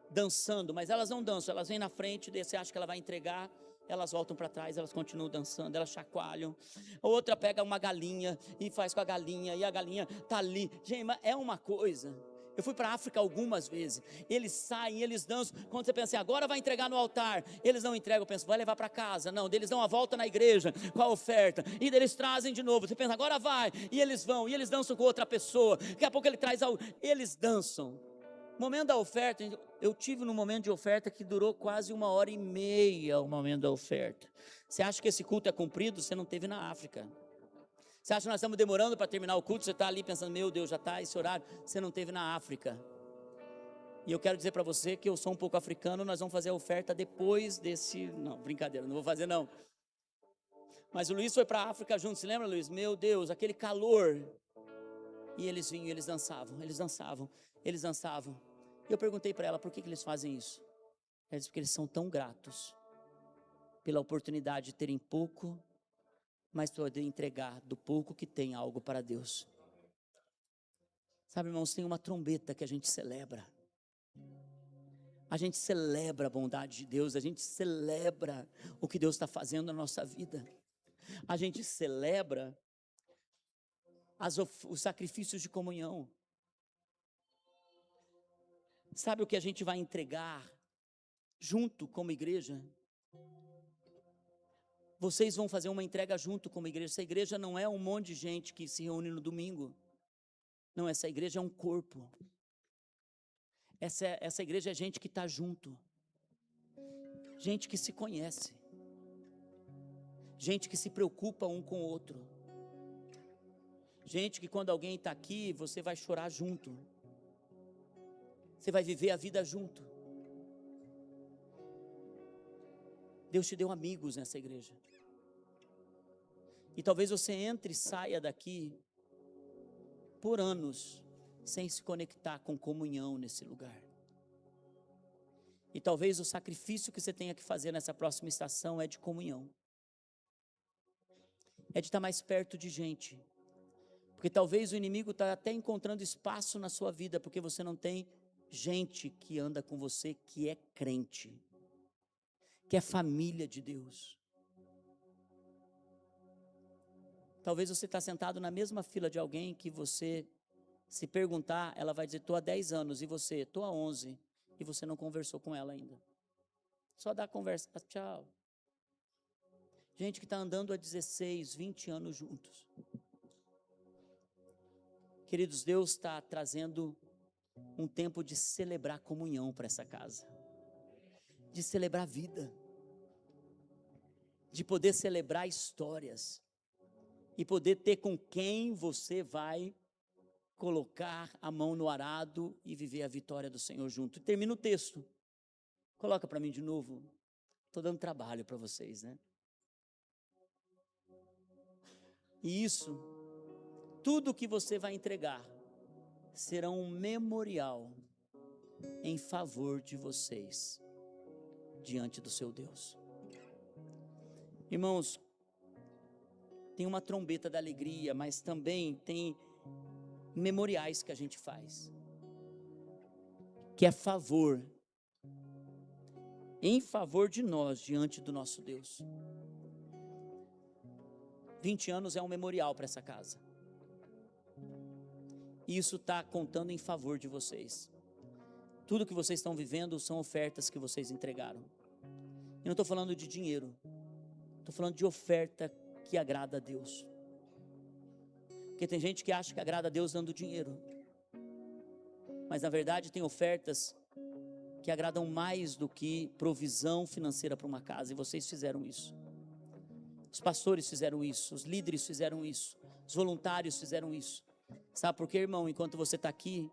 dançando, mas elas não dançam, elas vêm na frente, você acha que ela vai entregar, elas voltam para trás, elas continuam dançando, elas chacoalham. A outra pega uma galinha e faz com a galinha, e a galinha está ali. Gente, é uma coisa. Eu fui para a África algumas vezes. Eles saem, eles dançam. Quando você pensa assim, agora vai entregar no altar, eles não entregam. Eu penso, vai levar para casa. Não, eles dão a volta na igreja com a oferta, e eles trazem de novo. Você pensa, agora vai, e eles vão, e eles dançam com outra pessoa. Daqui a pouco ele traz algo, eles dançam. Momento da oferta, eu tive num momento de oferta que durou quase 1h30 o momento da oferta. Você acha que esse culto é cumprido? Você não teve na África. Você acha que nós estamos demorando para terminar o culto? Você está ali pensando, meu Deus, já está esse horário. Você não teve na África. E eu quero dizer para você que eu sou um pouco africano, nós vamos fazer a oferta depois desse... Não, brincadeira, não vou fazer não. Mas o Luiz foi para a África junto, se lembra, Luiz? Meu Deus, aquele calor. E eles vinham, eles dançavam, eles dançavam, eles dançavam. E eu perguntei para ela, por que eles fazem isso? Ela disse, porque eles são tão gratos pela oportunidade de terem pouco, mas poder entregar do pouco que tem algo para Deus. Sabe, irmãos, tem uma trombeta que a gente celebra. A gente celebra a bondade de Deus, a gente celebra o que Deus está fazendo na nossa vida. A gente celebra os sacrifícios de comunhão. Sabe o que a gente vai entregar junto como igreja? Vocês vão fazer uma entrega junto como igreja. Essa igreja não é um monte de gente que se reúne no domingo. Não, essa igreja é um corpo. Essa igreja é gente que está junto. Gente que se conhece. Gente que se preocupa um com o outro. Gente que quando alguém está aqui, você vai chorar junto. Você vai viver a vida junto. Deus te deu amigos nessa igreja. E talvez você entre e saia daqui por anos sem se conectar com comunhão nesse lugar. E talvez o sacrifício que você tenha que fazer nessa próxima estação é de comunhão. É de estar mais perto de gente. Porque talvez o inimigo está até encontrando espaço na sua vida, porque você não tem gente que anda com você que é crente, que é família de Deus. Talvez você está sentado na mesma fila de alguém que você, se perguntar, ela vai dizer, estou há 10 anos, e você? Estou há 11, e você não conversou com ela ainda. Só dá conversa, tchau. Gente que está andando há 16, 20 anos juntos. Queridos, Deus está trazendo um tempo de celebrar comunhão para essa casa, de celebrar vida, de poder celebrar histórias, e poder ter com quem você vai colocar a mão no arado e viver a vitória do Senhor junto. E termina o texto. Coloca para mim de novo. Estou dando trabalho para vocês, né? E isso, tudo que você vai entregar, será um memorial em favor de vocês, diante do seu Deus. Irmãos, tem uma trombeta da alegria, mas também tem memoriais que a gente faz, que é em favor de nós, diante do nosso Deus. 20 anos é um memorial para essa casa. E isso está contando em favor de vocês. Tudo que vocês estão vivendo são ofertas que vocês entregaram. Eu não estou falando de dinheiro, estou falando de oferta que agrada a Deus. Porque tem gente que acha que agrada a Deus dando dinheiro, mas na verdade tem ofertas que agradam mais do que provisão financeira para uma casa, e vocês fizeram isso. Os pastores fizeram isso, os líderes fizeram isso, os voluntários fizeram isso. Sabe por quê, irmão? Enquanto você está aqui,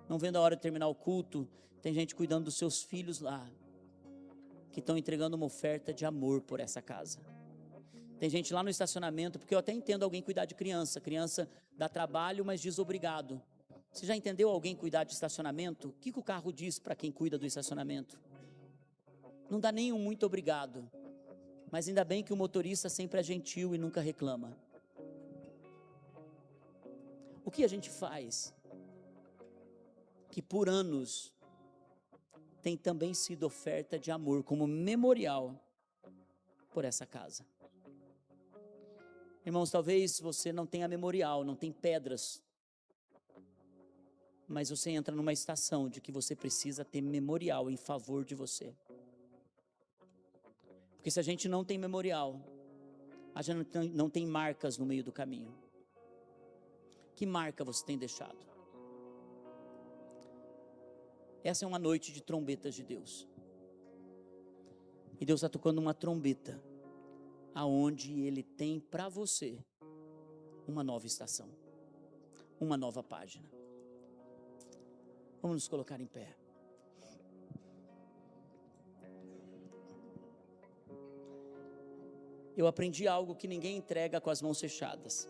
não vendo a hora de terminar o culto, tem gente cuidando dos seus filhos lá, que estão entregando uma oferta de amor por essa casa. Tem gente lá no estacionamento, porque eu até entendo alguém cuidar de criança dá trabalho, mas diz obrigado. Você já entendeu alguém cuidar de estacionamento? O que o carro diz para quem cuida do estacionamento? Não dá nenhum muito obrigado, mas ainda bem que o motorista sempre é gentil e nunca reclama. O que a gente faz, que por anos tem também sido oferta de amor, como memorial por essa casa. Irmãos, talvez você não tenha memorial, não tem pedras, mas você entra numa estação de que você precisa ter memorial em favor de você. Porque se a gente não tem memorial, a gente não tem marcas no meio do caminho. Que marca você tem deixado? Essa é uma noite de trombetas de Deus. E Deus está tocando uma trombeta, aonde Ele tem para você uma nova estação, uma nova página. Vamos nos colocar em pé. Eu aprendi algo que ninguém entrega com as mãos fechadas.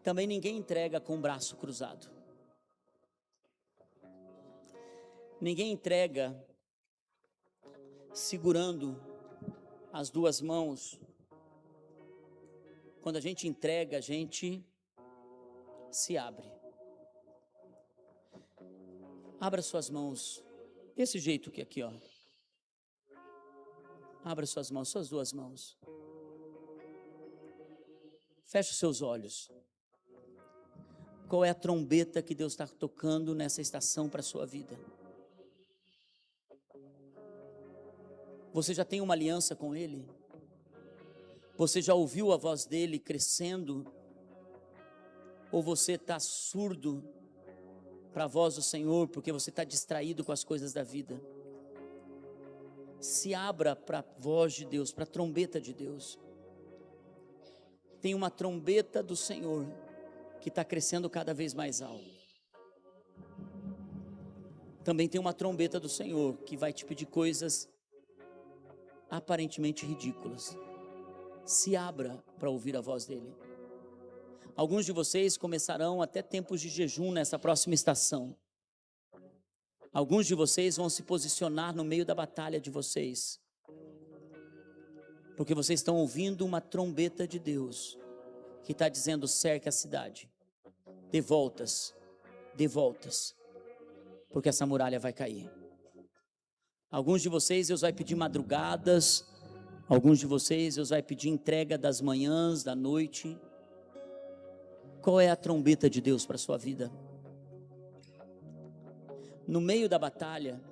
Também ninguém entrega com o braço cruzado. Ninguém entrega segurando as duas mãos. Quando a gente entrega, a gente se abre. Abra suas mãos desse jeito que aqui, ó. Abra suas mãos, suas duas mãos. Feche os seus olhos. Qual é a trombeta que Deus está tocando nessa estação para a sua vida? Você já tem uma aliança com Ele? Você já ouviu a voz dEle crescendo? Ou você está surdo para a voz do Senhor porque você está distraído com as coisas da vida? Se abra para a voz de Deus, para a trombeta de Deus. Tem uma trombeta do Senhor que está crescendo cada vez mais alto. Também tem uma trombeta do Senhor que vai te pedir coisas aparentemente ridículas. Se abra para ouvir a voz dele. Alguns de vocês começarão até tempos de jejum nessa próxima estação. Alguns de vocês vão se posicionar no meio da batalha de vocês, porque vocês estão ouvindo uma trombeta de Deus que está dizendo: cerque a cidade, dê voltas, porque essa muralha vai cair. Alguns de vocês Deus vai pedir madrugadas, alguns de vocês Deus vai pedir entrega das manhãs, da noite. Qual é a trombeta de Deus para a sua vida? No meio da batalha,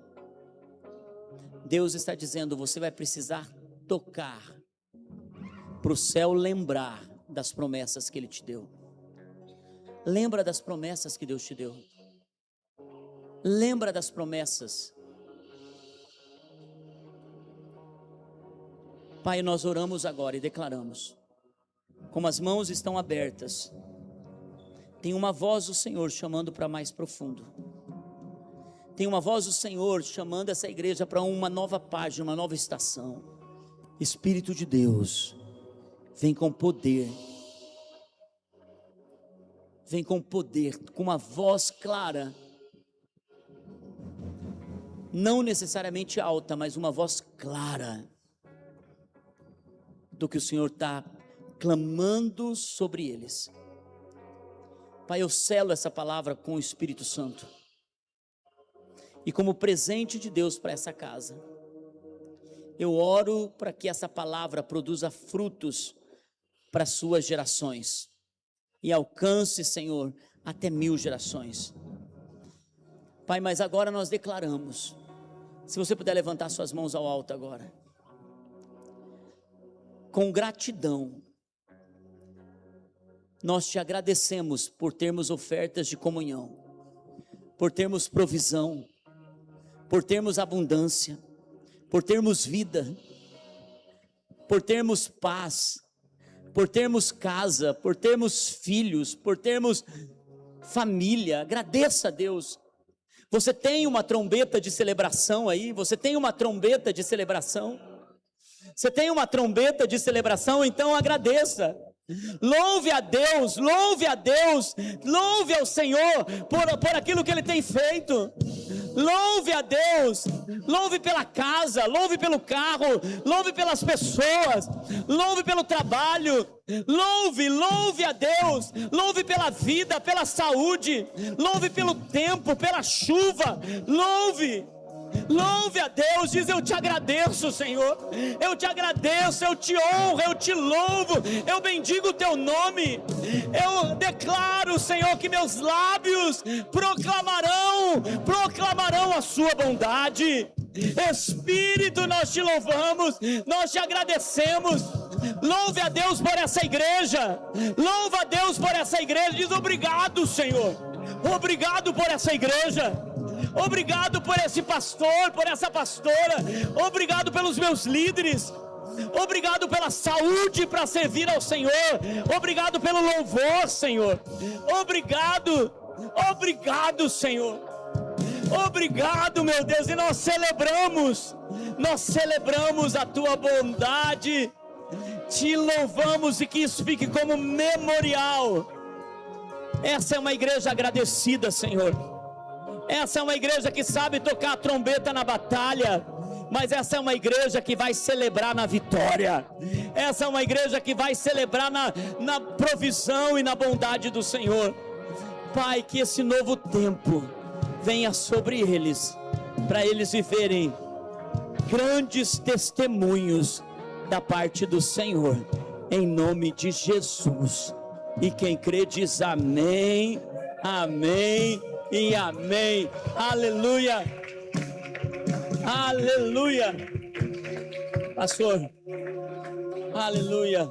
Deus está dizendo, você vai precisar tocar, para o céu lembrar das promessas que Ele te deu. Lembra das promessas que Deus te deu. Lembra das promessas. Pai, nós oramos agora e declaramos, como as mãos estão abertas, tem uma voz do Senhor chamando para mais profundo. Tem uma voz do Senhor chamando essa igreja para uma nova página, uma nova estação. Espírito de Deus, vem com poder. Vem com poder, com uma voz clara. Não necessariamente alta, mas uma voz clara. Do que o Senhor está clamando sobre eles. Pai, eu selo essa palavra com o Espírito Santo. E como presente de Deus para essa casa, eu oro para que essa palavra produza frutos para suas gerações. E alcance, Senhor, até 1000 gerações. Pai, mas agora nós declaramos, se você puder levantar suas mãos ao alto agora, com gratidão, nós te agradecemos por termos ofertas de comunhão, por termos provisão, por termos abundância, por termos vida, por termos paz, por termos casa, por termos filhos, por termos família. Agradeça a Deus. Você tem uma trombeta de celebração aí? Você tem uma trombeta de celebração? Você tem uma trombeta de celebração? Então agradeça. Louve a Deus, louve a Deus, louve ao Senhor por aquilo que Ele tem feito. Louve a Deus, louve pela casa, louve pelo carro, louve pelas pessoas, louve pelo trabalho, louve a Deus, louve pela vida, pela saúde, louve pelo tempo, pela chuva, louve a Deus, diz: eu te agradeço, Senhor, eu te agradeço, eu te honro, eu te louvo, eu bendigo o teu nome, eu declaro, Senhor, que meus lábios proclamarão a sua bondade. Espírito, nós te louvamos, nós te agradecemos. Louve a Deus por essa igreja, louva a Deus por essa igreja, diz: obrigado, Senhor, obrigado por essa igreja, obrigado por esse pastor, por essa pastora, obrigado pelos meus líderes, obrigado pela saúde para servir ao Senhor, obrigado pelo louvor, Senhor, obrigado, Senhor, obrigado, meu Deus, e nós celebramos a tua bondade, te louvamos, e que isso fique como memorial. Essa é uma igreja agradecida, Senhor. Essa é uma igreja que sabe tocar a trombeta na batalha, mas essa é uma igreja que vai celebrar na vitória. Essa é uma igreja que vai celebrar na provisão e na bondade do Senhor. Pai, que esse novo tempo venha sobre eles, para eles viverem grandes testemunhos da parte do Senhor, em nome de Jesus. E quem crê diz amém, amém e amém. Aleluia, aleluia. Pastor, aleluia.